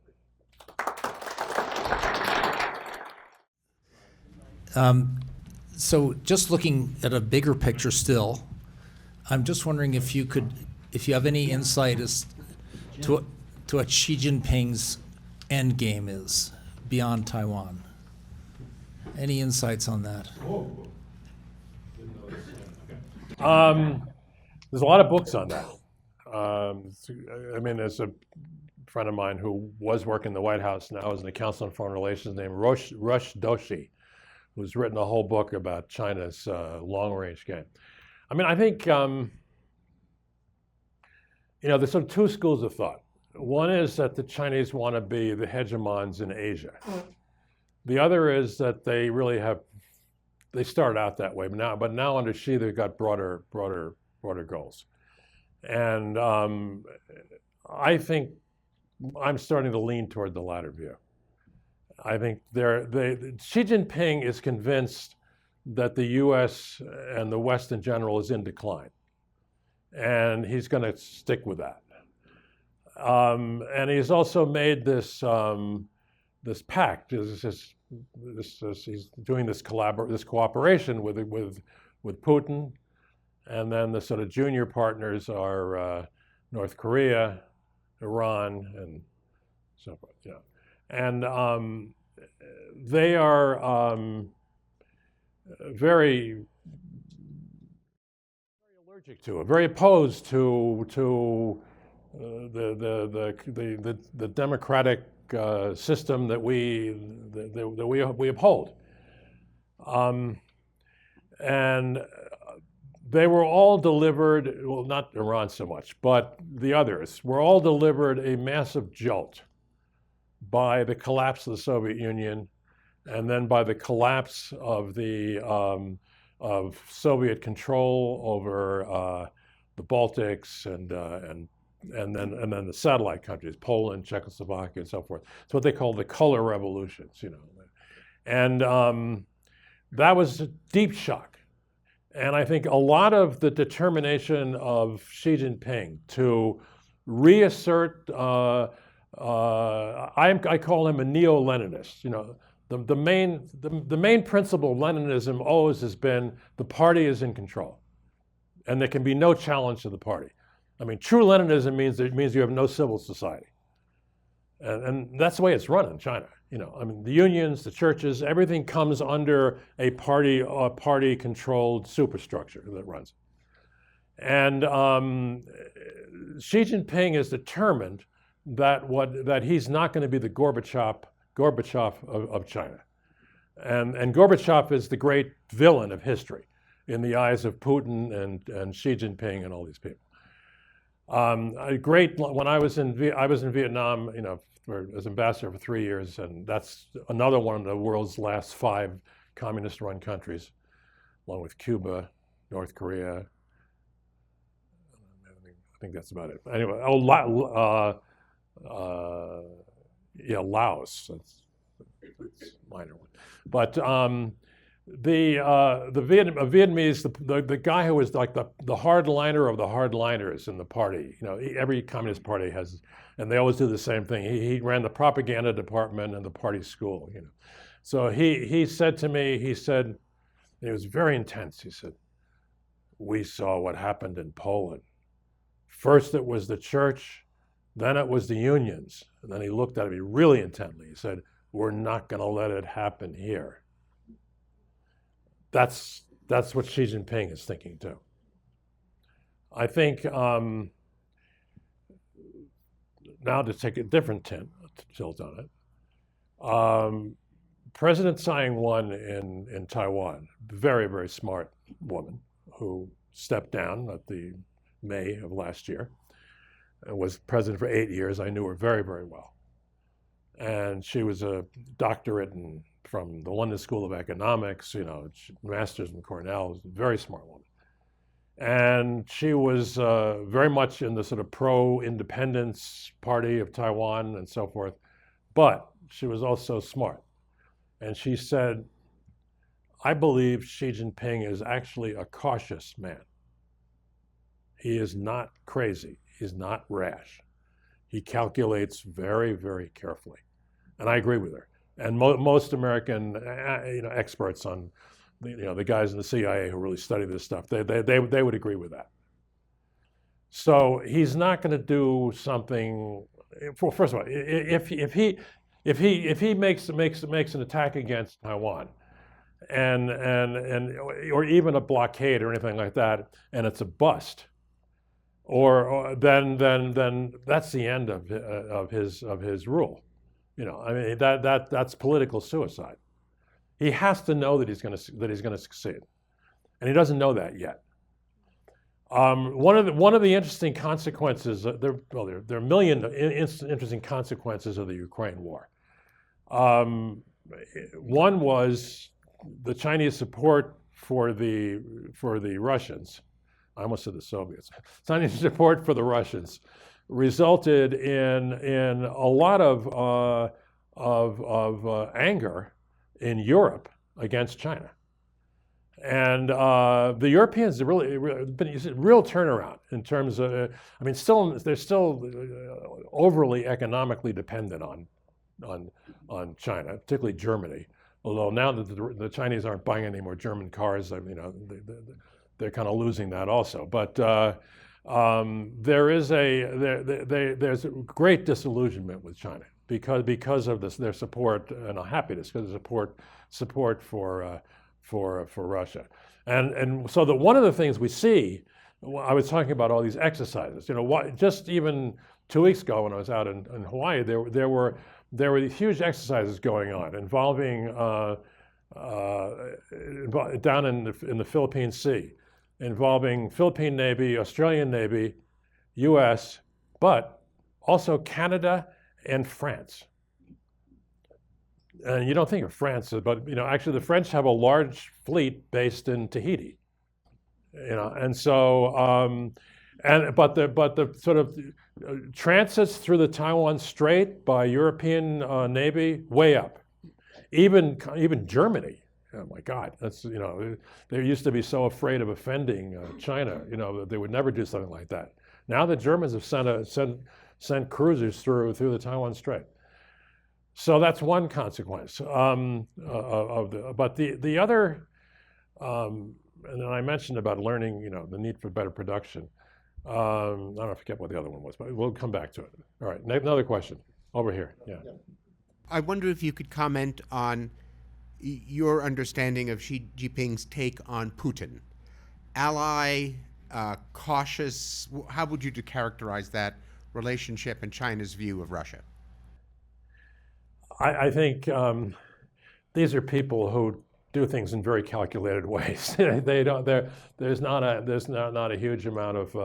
So just looking at a bigger picture still, I'm just wondering if you have any insight as to what Xi Jinping's end game is beyond Taiwan. Any insights on that? There's a lot of books on that. There's a friend of mine who was working in the White House, now is in the Council on Foreign Relations, named Rush Doshi, who's written a whole book about China's long-range game. I think there's sort of two schools of thought. One is that the Chinese want to be the hegemons in Asia. The other is that they really they started out that way, but now under Xi they've got broader goals. And I think I'm starting to lean toward the latter view. I think Xi Jinping is convinced that the U.S. and the West in general is in decline, and he's going to stick with that. And he's also made this pact. He's doing this cooperation with Putin, and then the sort of junior partners are North Korea, Iran, and so forth. Yeah, and they are very allergic to it, very opposed to the democratic system that we uphold, and they were all delivered. Well, not Iran so much, but the others were all delivered a massive jolt by the collapse of the Soviet Union, and then by the collapse of the of Soviet control over the Baltics and then the satellite countries, Poland, Czechoslovakia, and so forth. It's what they call the color revolutions, you know. And that was a deep shock. And I think a lot of the determination of Xi Jinping to reassert, I call him a neo-Leninist. You know, the main principle of Leninism always has been the party is in control, and there can be no challenge to the party. I mean, true Leninism means you have no civil society, and that's the way it's run in China. You know, I mean, the unions, the churches, everything comes under a party-controlled superstructure that runs it. And Xi Jinping is determined that he's not going to be the Gorbachev of China, and Gorbachev is the great villain of history in the eyes of Putin and Xi Jinping and all these people. When I was in Vietnam, you know, as ambassador for 3 years, and that's another one of the world's last 5 communist-run countries, along with Cuba, North Korea. I think that's about it. Anyway, Laos. That's a minor one, but the Vietnamese, the guy who was like the hardliner of the hardliners in the party. You know, every communist party has, and they always do the same thing. He ran the propaganda department in the party school. You know, so he said to me, he said, and it was very intense. He said, "We saw what happened in Poland. First it was the church, then it was the unions." And then he looked at me really intently. He said, "We're not going to let it happen here." That's what Xi Jinping is thinking too. I think now to take a different tilt on it, President Tsai Ing-wen in Taiwan, very, very smart woman who stepped down at the May of last year and was president for 8 years. I knew her very, very well. And she was a doctorate from the London School of Economics, you know, master's from Cornell, a very smart woman. And she was very much in the sort of pro-independence party of Taiwan and so forth, but she was also smart. And she said, "I believe Xi Jinping is actually a cautious man. He is not crazy. He's not rash. He calculates very, very carefully." And I agree with her. And most American experts on, the guys in the CIA who really study this stuff, they would agree with that. So he's not going to do something. Well, first of all, if he makes an attack against Taiwan, or even a blockade or anything like that, and it's a bust, or then that's the end of his rule. You know, I mean that's political suicide. He has to know that he's going to succeed, and he doesn't know that yet. One of the interesting consequences, there are a million interesting consequences of the Ukraine war. One was the Chinese support for the Russians. I almost said the Soviets. Chinese support for the Russians resulted in a lot of of anger in Europe against China. And the Europeans have really been a real turnaround in terms of, I mean, they're still overly economically dependent on China, particularly Germany. Although now that the Chinese aren't buying any more German cars, they're kind of losing that also. But there's a great disillusionment with China because of this, their support and happiness because of support for Russia, and so one of the things we see, I was talking about all these exercises. Just even 2 weeks ago when I was out in Hawaii, there were these huge exercises going on involving down in the Philippine Sea, involving Philippine Navy, Australian Navy, U.S., but also Canada and France. And you don't think of France, but actually the French have a large fleet based in Tahiti. And so but the sort of transits through the Taiwan Strait by European Navy way up. Even Germany. Oh my God, that's they used to be so afraid of offending China, that they would never do something like that. Now the Germans have sent cruisers through the Taiwan Strait. So that's one consequence of but the other, and then I mentioned about learning, the need for better production. I forget what the other one was, but we'll come back to it. All right, another question over here. Yeah. I wonder if you could comment on your understanding of Xi Jinping's take on Putin. Ally, cautious, how would you characterize that relationship and China's view of Russia? I think these are people who do things in very calculated ways. They don't. There's not a huge amount of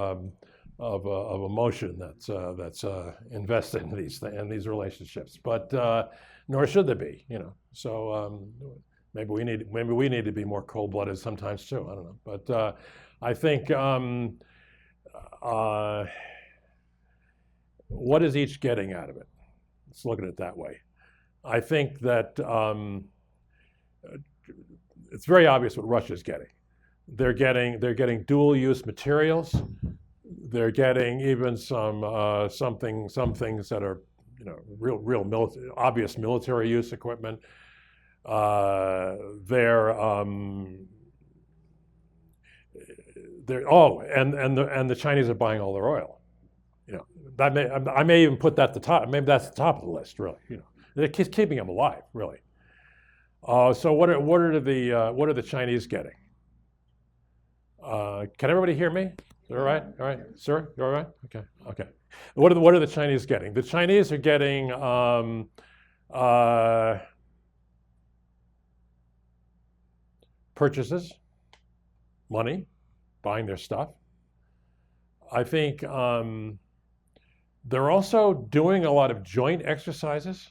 emotion that's invested in these relationships. But nor should there be. So maybe we need to be more cold-blooded sometimes too. I don't know. But I think what is each getting out of it? Let's look at it that way. I think that it's very obvious what Russia's getting. They're getting dual-use materials. They're getting even some things that are real obvious military use equipment. And the Chinese are buying all their oil. I may even put that at the top. Maybe that's the top of the list, really. They're keeping them alive, really. So what are the Chinese getting? Can everybody hear me? Is that all right? All right, sir, you all right? Okay. What are the Chinese getting? The Chinese are getting purchases, money, buying their stuff. I think they're also doing a lot of joint exercises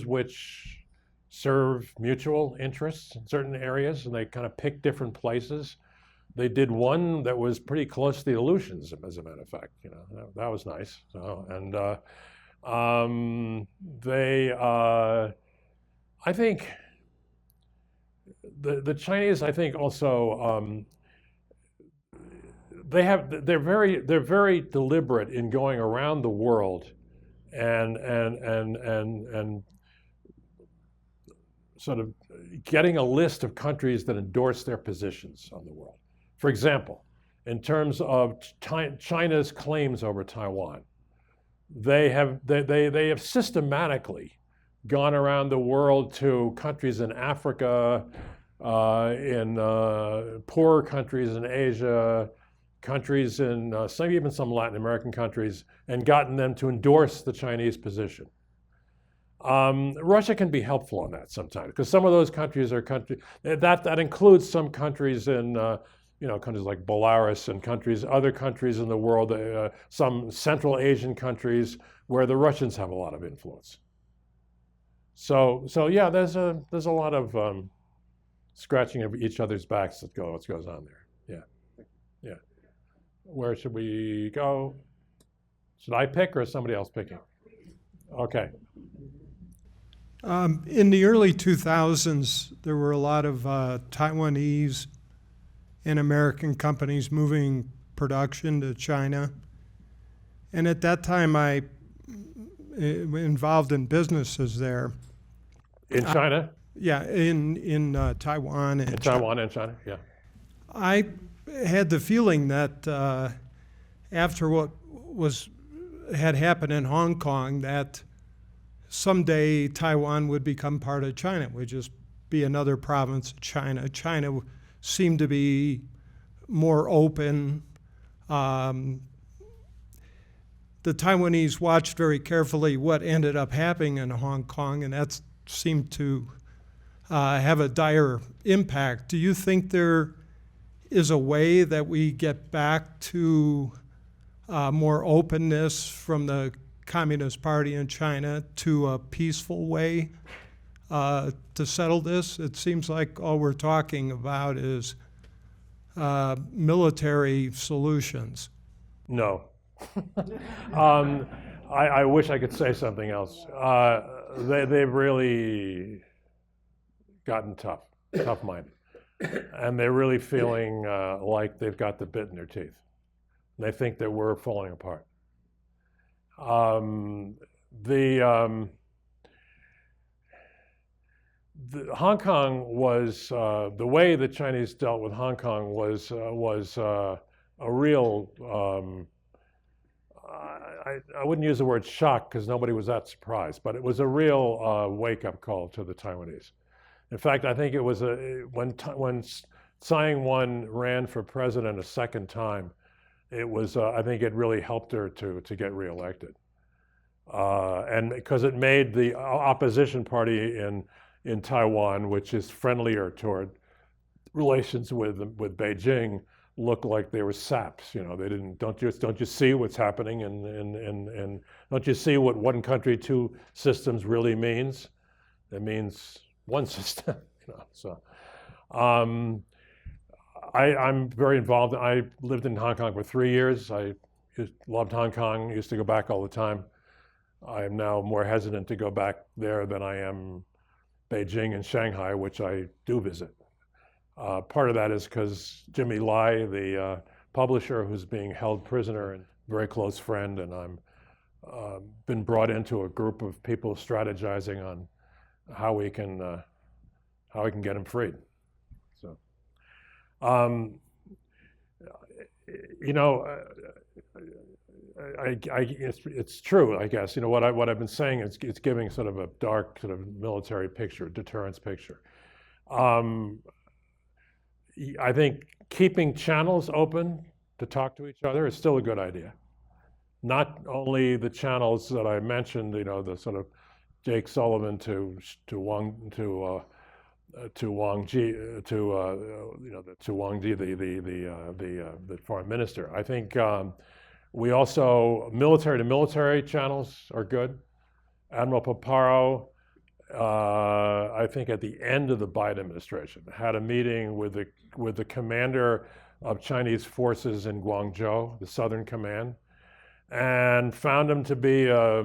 which serve mutual interests in certain areas, and they kind of pick different places. They did one that was pretty close to the Aleutians, as a matter of fact. That was nice. So, and I think the Chinese, I think also they're very deliberate in going around the world and sort of getting a list of countries that endorse their positions on the world. For example, in terms of China's claims over Taiwan, they have systematically gone around the world to countries in Africa, in poorer countries in Asia, countries in even some Latin American countries, and gotten them to endorse the Chinese position. Russia can be helpful on that sometimes, because some of those countries are that includes some countries in countries like Belarus and other countries in the world, some Central Asian countries where the Russians have a lot of influence. So yeah, there's a lot of scratching of each other's backs that goes on there. Yeah. Where should we go? Should I pick or is somebody else picking? Okay. In the early 2000s, there were a lot of Taiwanese and American companies moving production to China. And at that time, I involved in businesses there. In China? Yeah, in Taiwan and In Taiwan and China, yeah. I had the feeling that after what had happened in Hong Kong, that someday Taiwan would become part of China. It would just be another province of China. China seemed to be more open. The Taiwanese watched very carefully what ended up happening in Hong Kong, and that seemed to have a dire impact. Do you think there is a way that we get back to more openness from the Communist Party in China to a peaceful way to settle this? It seems like all we're talking about is military solutions. No. I wish I could say something else. They've really gotten tough-minded. And they're really feeling like they've got the bit in their teeth. They think that we're falling apart. The Hong Kong was the way the Chinese dealt with Hong Kong was a real. I wouldn't use the word shock because nobody was that surprised, but it was a real wake-up call to the Taiwanese. In fact, I think it was when Tsai Ing-wen ran for president a second time. It was I think it really helped her to get reelected, and because it made the opposition party in Taiwan, which is friendlier toward relations with Beijing, look like they were saps. You know, they didn't. Don't you see what's happening? And don't you see what one country, two systems really means? It means one system. You know, so. I'm very involved. I lived in Hong Kong for 3 years. I loved Hong Kong, used to go back all the time. I am now more hesitant to go back there than I am Beijing and Shanghai, which I do visit. Part of that is because Jimmy Lai, the publisher who's being held prisoner, and very close friend, and I'm been brought into a group of people strategizing on how we can get him freed. So. You know, it's true, I guess. You know, what I've been saying is it's giving sort of a dark sort of military picture, deterrence picture. I think keeping channels open to talk to each other is still a good idea. Not only the channels that I mentioned, you know, the sort of Jake Sullivan to Wang Ji, the foreign minister. I think we also military to military channels are good. Admiral Paparo, I think at the end of the Biden administration, had a meeting with the commander of Chinese forces in Guangzhou, the Southern Command, and found him to be a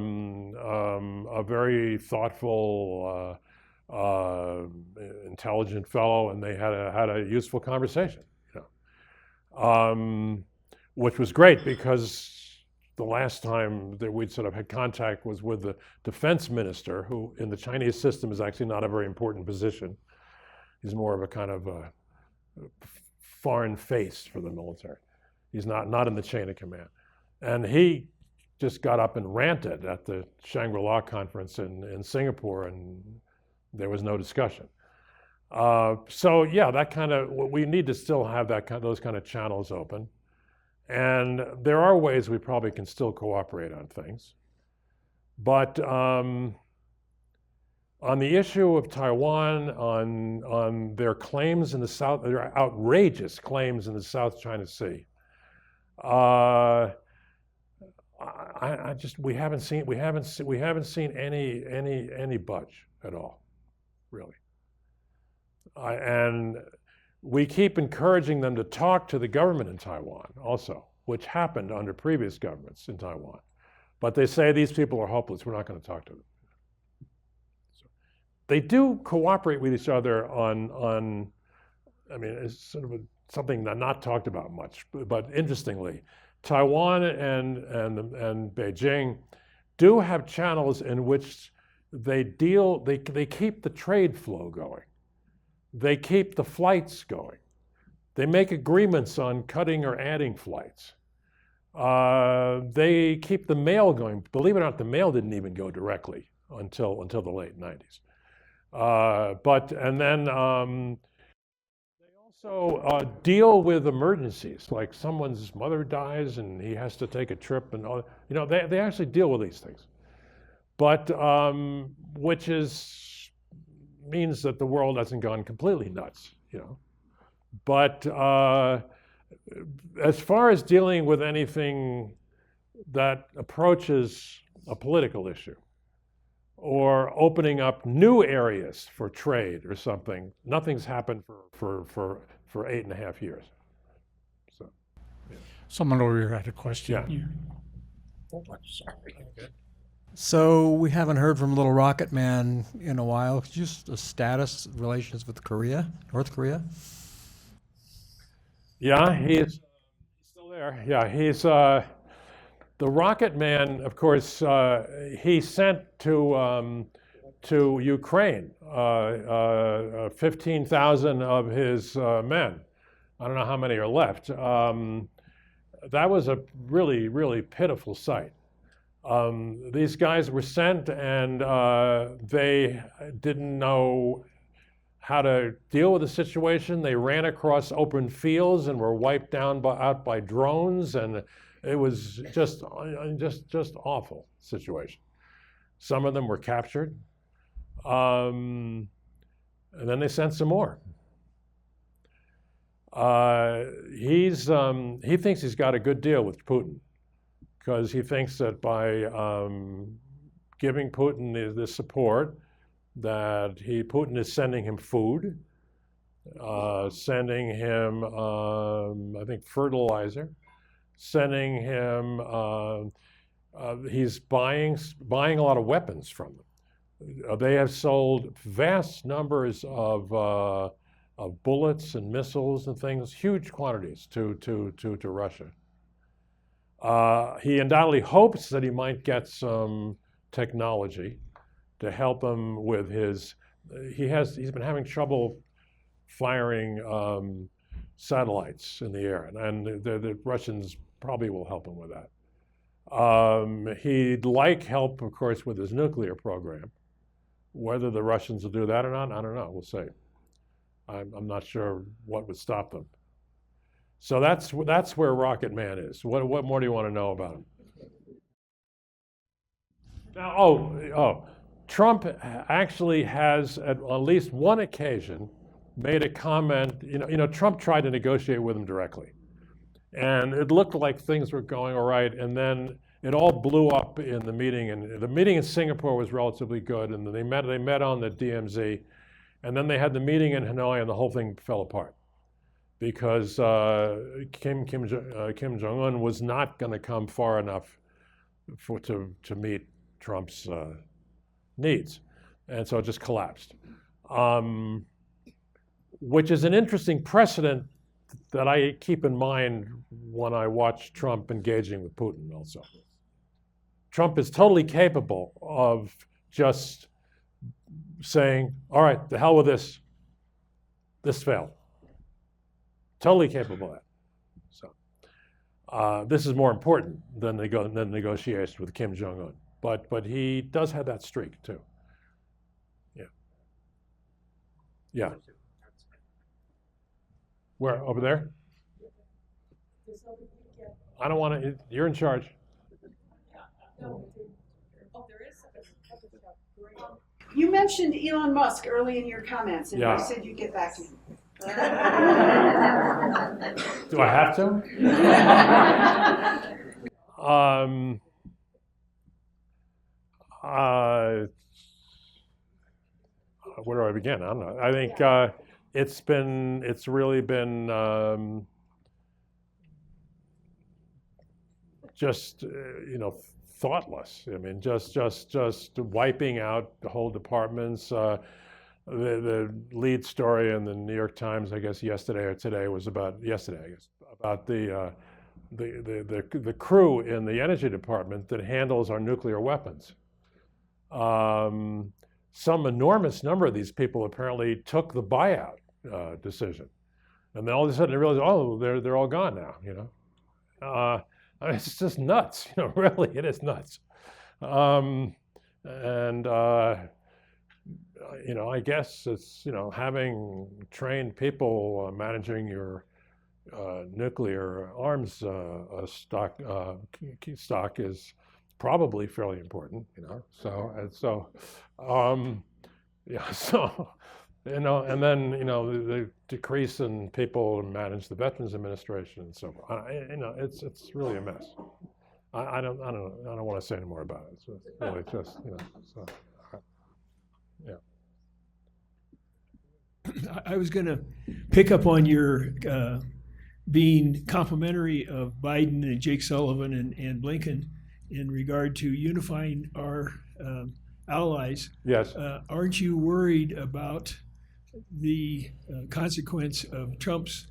very thoughtful. Intelligent fellow, and they had a useful conversation, you know, which was great because the last time that we'd sort of had contact was with the defense minister, who in the Chinese system is actually not a very important position. He's more of a kind of a foreign face for the military. He's not in the chain of command, and he just got up and ranted at the Shangri-La conference in Singapore, and there was no discussion. So yeah, that kind of, we need to still have those kind of channels open. And there are ways we probably can still cooperate on things. But on the issue of Taiwan, on their claims in the South, their outrageous claims in the South China Sea, we haven't seen any budge at all. Really. And we keep encouraging them to talk to the government in Taiwan also, which happened under previous governments in Taiwan, But they say these people are hopeless. We're not going to talk to them. So they do cooperate with each other on I mean, it's sort of something not talked about much. But interestingly, Taiwan and Beijing do have channels in which they keep the trade flow going. They keep the flights going. They make agreements on cutting or adding flights. They keep the mail going. Believe it or not, the mail didn't even go directly until the late 90s. They also deal with emergencies, like someone's mother dies and he has to take a trip, and all. You know, they actually deal with these things. But which means that the world hasn't gone completely nuts, you know. But as far as dealing with anything that approaches a political issue or opening up new areas for trade or something, nothing's happened for 8.5 years. So, yeah. Someone over here had a question. Yeah. Oh, I'm sorry. So we haven't heard from Little Rocket Man in a while. Just the status relations with Korea, North Korea. Yeah, he's still there. Yeah, he's the Rocket Man. Of course, he sent to Ukraine 15,000 of his men. I don't know how many are left. That was a really, really pitiful sight. These guys were sent, and they didn't know how to deal with the situation. They ran across open fields and were wiped out by drones, and it was just awful situation. Some of them were captured, and then they sent some more. He thinks he's got a good deal with Putin, because he thinks that by giving Putin this support, that Putin is sending him food, sending him, I think, fertilizer, sending him, he's buying a lot of weapons from them. They have sold vast numbers of bullets and missiles and things, huge quantities to Russia. He undoubtedly hopes that he might get some technology to help him with his. He's been having trouble firing satellites in the air, and the Russians probably will help him with that. He'd like help, of course, with his nuclear program. Whether the Russians will do that or not, I don't know. We'll see. I'm not sure what would stop them. So that's where Rocket Man is. What more do you want to know about him? Now, Trump actually has, at least one occasion, made a comment. You know, Trump tried to negotiate with him directly, and it looked like things were going all right, and then it all blew up in the meeting. And the meeting in Singapore was relatively good, and they met on the DMZ, and then they had the meeting in Hanoi, and the whole thing fell apart because Kim Jong-un was not going to come far enough to meet Trump's needs, and so it just collapsed, which is an interesting precedent that I keep in mind when I watch Trump engaging with Putin also. Trump is totally capable of just saying, all right, the hell with this. This failed. Totally capable of that. So this is more important than negotiations with Kim Jong-un. But he does have that streak too. Yeah. Yeah. Where, over there? I don't want to, you're in charge. You mentioned Elon Musk early in your comments, and Yeah. you said you'd get back to him. Do I have to? Where do I begin? I don't know. I think it's really been just thoughtless. I mean, just wiping out the whole departments. The lead story in the New York Times, I guess yesterday or today, was about the crew in the energy department that handles our nuclear weapons. Some enormous number of these people apparently took the buyout decision, and then all of a sudden they realized, oh, they're all gone now. You know, I mean, it's just nuts. You know, really, it is nuts. You know, I guess it's, you know, having trained people managing your nuclear arms stock is probably fairly important, you know. Yeah. So, you know, and then, you know, the decrease in people who manage the Veterans Administration and so forth. You know, it's really a mess. I don't want to say any more about it. So it's really just, you know. So, yeah. I was going to pick up on your being complimentary of Biden and Jake Sullivan and Blinken in regard to unifying our allies. Yes. Aren't you worried about the consequence of Trump's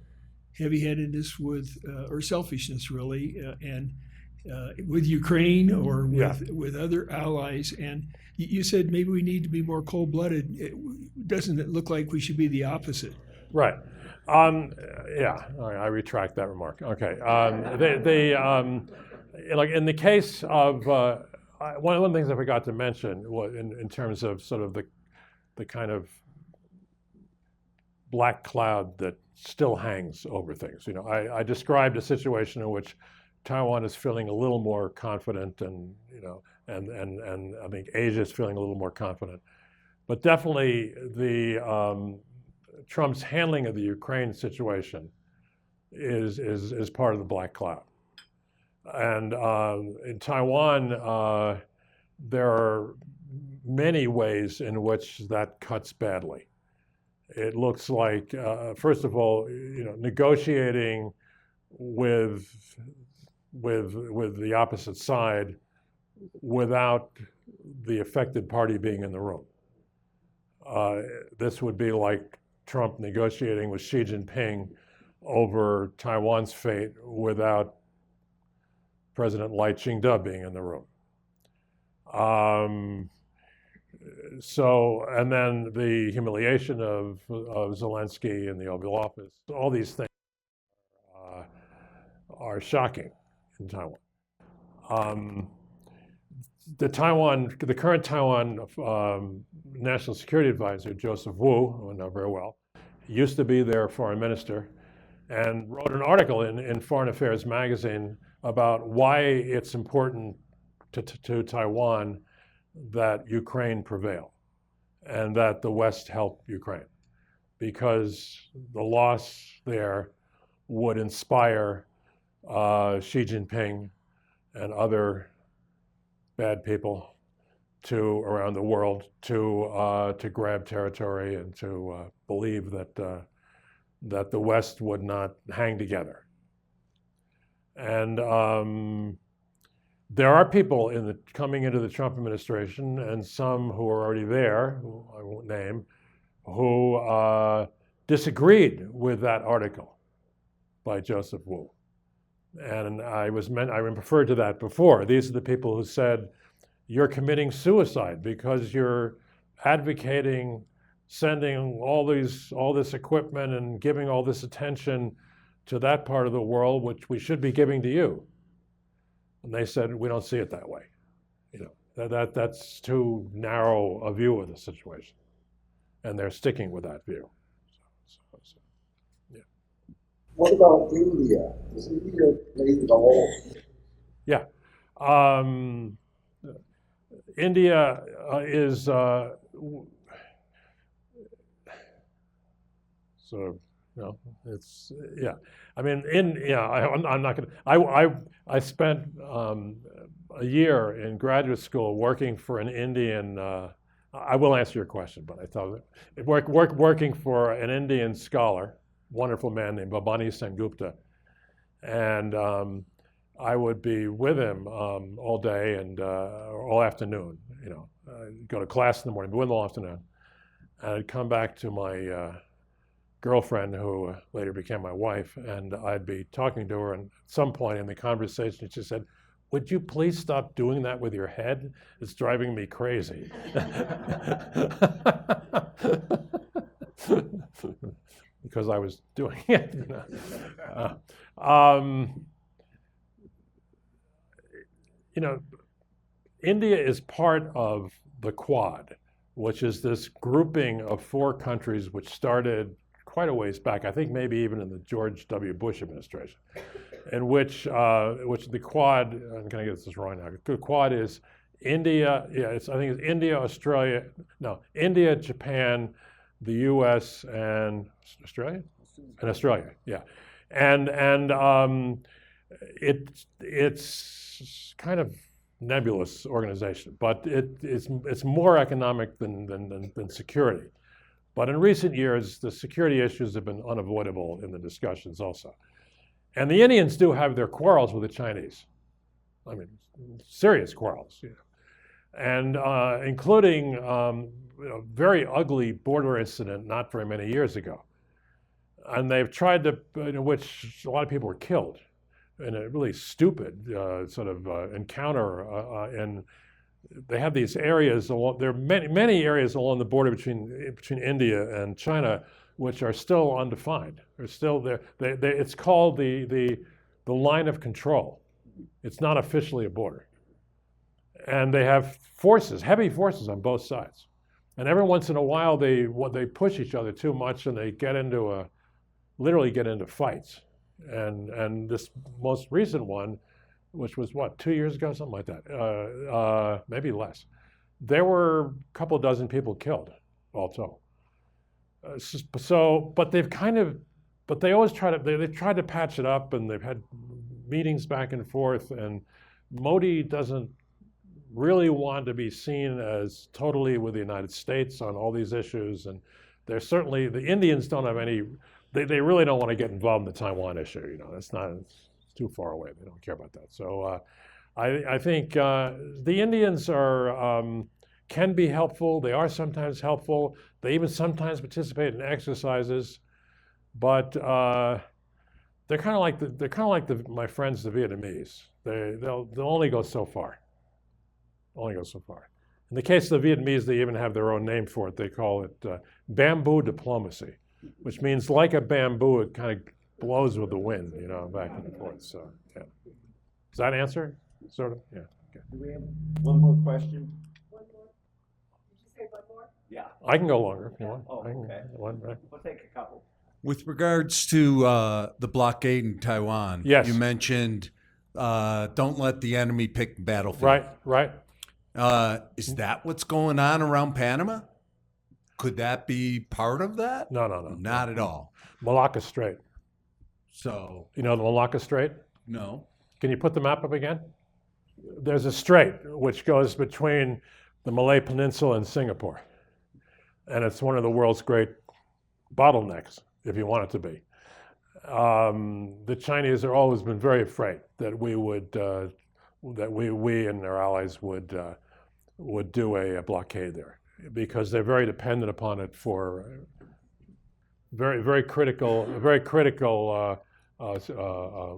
heavy-headedness with, or selfishness really, and with Ukraine or with other allies? And you said maybe we need to be more cold-blooded. Doesn't it look like we should be the opposite? Right. Yeah, I retract that remark. Okay. Like in the case of one of the things I forgot to mention was in terms of sort of the kind of black cloud that still hangs over things. You know, I described a situation in which Taiwan is feeling a little more confident, and you know, and I think Asia is feeling a little more confident, but definitely the Trump's handling of the Ukraine situation is part of the black cloud. And in Taiwan, there are many ways in which that cuts badly. It looks like, first of all, you know, negotiating with the opposite side without the affected party being in the room. This would be like Trump negotiating with Xi Jinping over Taiwan's fate without President Lai Ching-te being in the room. So, and then the humiliation of Zelensky in the Oval Office, all these things are shocking in Taiwan. The current Taiwan National Security Advisor, Joseph Wu, who I know very well, used to be their foreign minister, and wrote an article in Foreign Affairs magazine about why it's important to Taiwan that Ukraine prevail and that the West help Ukraine, because the loss there would inspire Xi Jinping and other bad people around the world to grab territory and to believe that the West would not hang together. And there are people coming into the Trump administration, and some who are already there, who I won't name, who disagreed with that article by Joseph Wu. And I referred to that before. These are the people who said, you're committing suicide because you're advocating sending all this equipment and giving all this attention to that part of the world, which we should be giving to you. And they said, we don't see it that way. You know, that's too narrow a view of the situation. And they're sticking with that view. So, yeah. What about India? Does India play the role? Yeah. India is sort of, you know, it's, yeah. I mean, I'm not gonna, I spent a year in graduate school working for an Indian, I will answer your question, but I thought working for an Indian scholar, wonderful man named Bhabani Sengupta. And I would be with him all day and all afternoon. Go to class in the morning, be with him all afternoon, and I'd come back to my girlfriend, who later became my wife, and I'd be talking to her, and at some point in the conversation, she said, "Would you please stop doing that with your head? It's driving me crazy." Because I was doing it. India is part of the Quad, which is this grouping of 4 countries which started quite a ways back, I think maybe even in the George W. Bush administration, in which the Quad, I'm going to get this wrong now, the Quad is India, I think it's India, Japan, the U.S., and Australia? And Australia, yeah. And it's kind of nebulous organization, but it's more economic than security. But in recent years, the security issues have been unavoidable in the discussions also. And the Indians do have their quarrels with the Chinese. I mean, serious quarrels. And including a very ugly border incident not very many years ago. And they've tried to, in which a lot of people were killed in a really stupid sort of encounter. And they have these areas, there are many areas along the border between India and China which are still undefined. They're still there. It's called the line of control. It's not officially a border. And they have forces, heavy forces on both sides. And every once in a while they push each other too much, and they literally get into fights. And this most recent one, which was 2 years ago, something like that, maybe less. There were a couple dozen people killed, all told. But they always they've tried to patch it up, and they've had meetings back and forth, and Modi doesn't really want to be seen as totally with the United States on all these issues, and the Indians don't have any, they really don't want to get involved in the Taiwan issue, it's too far away, they don't care about that. So I think the Indians can be helpful, they are sometimes helpful, they even sometimes participate in exercises, but they're kind of like my friends, the Vietnamese. They'll only go so far. Only go so far. In the case of the Vietnamese, they even have their own name for it. They call it bamboo diplomacy, which means like a bamboo, it kind of blows with the wind, back and forth. So, yeah. Does that answer? Sort of? Yeah. Okay. Do we have one more question? One more? Did you say one more? Yeah. I can go longer if you want. Oh, okay. Right. We'll take a couple. With regards to the blockade in Taiwan, Yes. you mentioned don't let the enemy pick the battlefield. Right. Is that what's going on around Panama? Could that be part of that? No. Not at all. Malacca Strait. So, You know the Malacca Strait? no. Can you put the map up again? There's a strait which goes between the Malay Peninsula and Singapore. And it's one of the world's great bottlenecks, if you want it to be. The Chinese have always been very afraid that we and their allies would do a blockade there, because they're very dependent upon it for very critical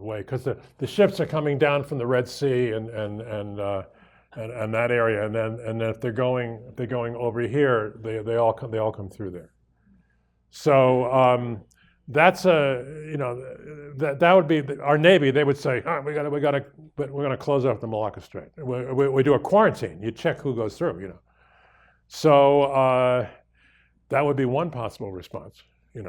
way, because the ships are coming down from the Red Sea and that area, and then if they're going over here, they all come through there. So that's that would be our Navy. They would say, we're going to close off the Malacca Strait. We do a quarantine. You check who goes through. So that would be one possible response. I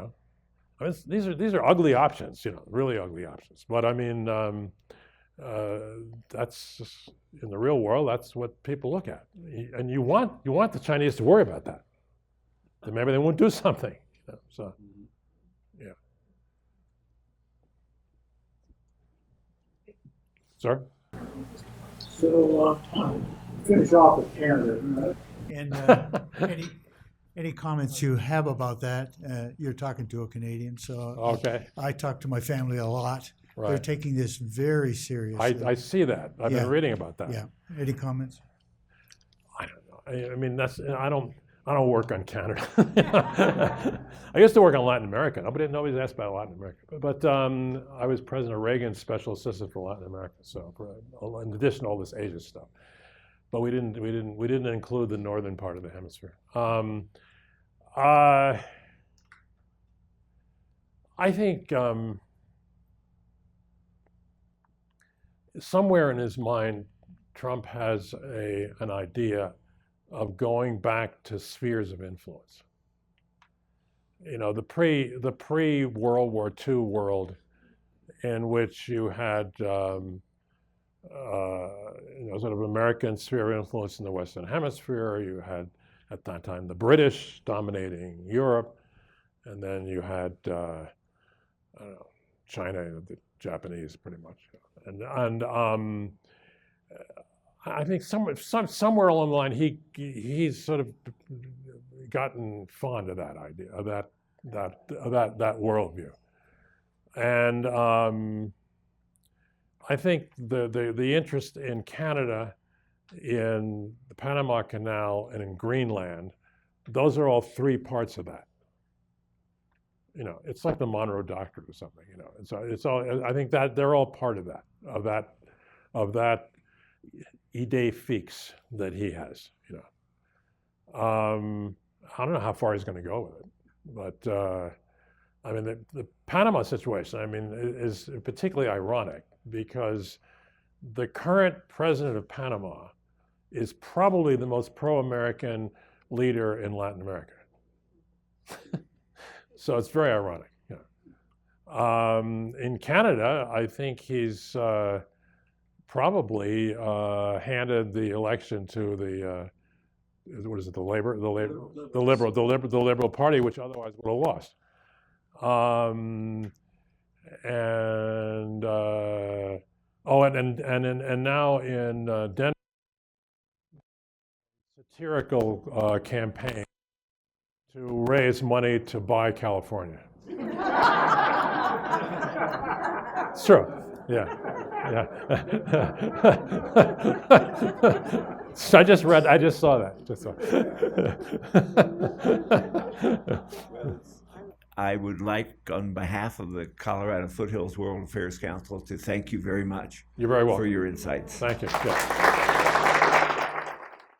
mean, these are ugly options. Really ugly options. But I mean, that's just, in the real world, that's what people look at, and you want the Chinese to worry about that. Then maybe they won't do something. So. Yeah. Sir? So, finish off with Canada. And any comments you have about that? You're talking to a Canadian, so Okay. I talk to my family a lot, They're Right. taking this very seriously. I see that. I've Yeah. been reading about that. Yeah. Any comments? I don't know. I mean, I don't work on Canada. I used to work on Latin America. Nobody's asked about Latin America. But I was President Reagan's special assistant for Latin America. So in addition to all this Asia stuff, but we didn't include the northern part of the hemisphere. I think somewhere in his mind, Trump has an idea of going back to spheres of influence. You know, the pre World War II world, in which you had sort of American sphere of influence in the Western Hemisphere. You had at that time the British dominating Europe, and then you had I don't know, China, the Japanese, pretty much, and I think somewhere along the line he's sort of gotten fond of that idea, of that worldview, and I think the interest in Canada, in the Panama Canal, and in Greenland, those are all three parts of that. You know, it's like the Monroe Doctrine or something. You know, it's all. I think that they're all part of that idée fixe that he has. You know, I don't know how far he's going to go with it, but I mean, the Panama situation, I mean, is particularly ironic because the current president of Panama is probably the most pro-American leader in Latin America. So it's very ironic. You know. In Canada, I think he's probably handed the election to the what is it? The Liberal Party, which otherwise would have lost. And now in Denver, satirical campaign to raise money to buy California. It's true. Yeah. So I just saw that. I would like, on behalf of the Colorado Foothills World Affairs Council, to thank you very much. You're very welcome. For your insights. Thank you. Yeah.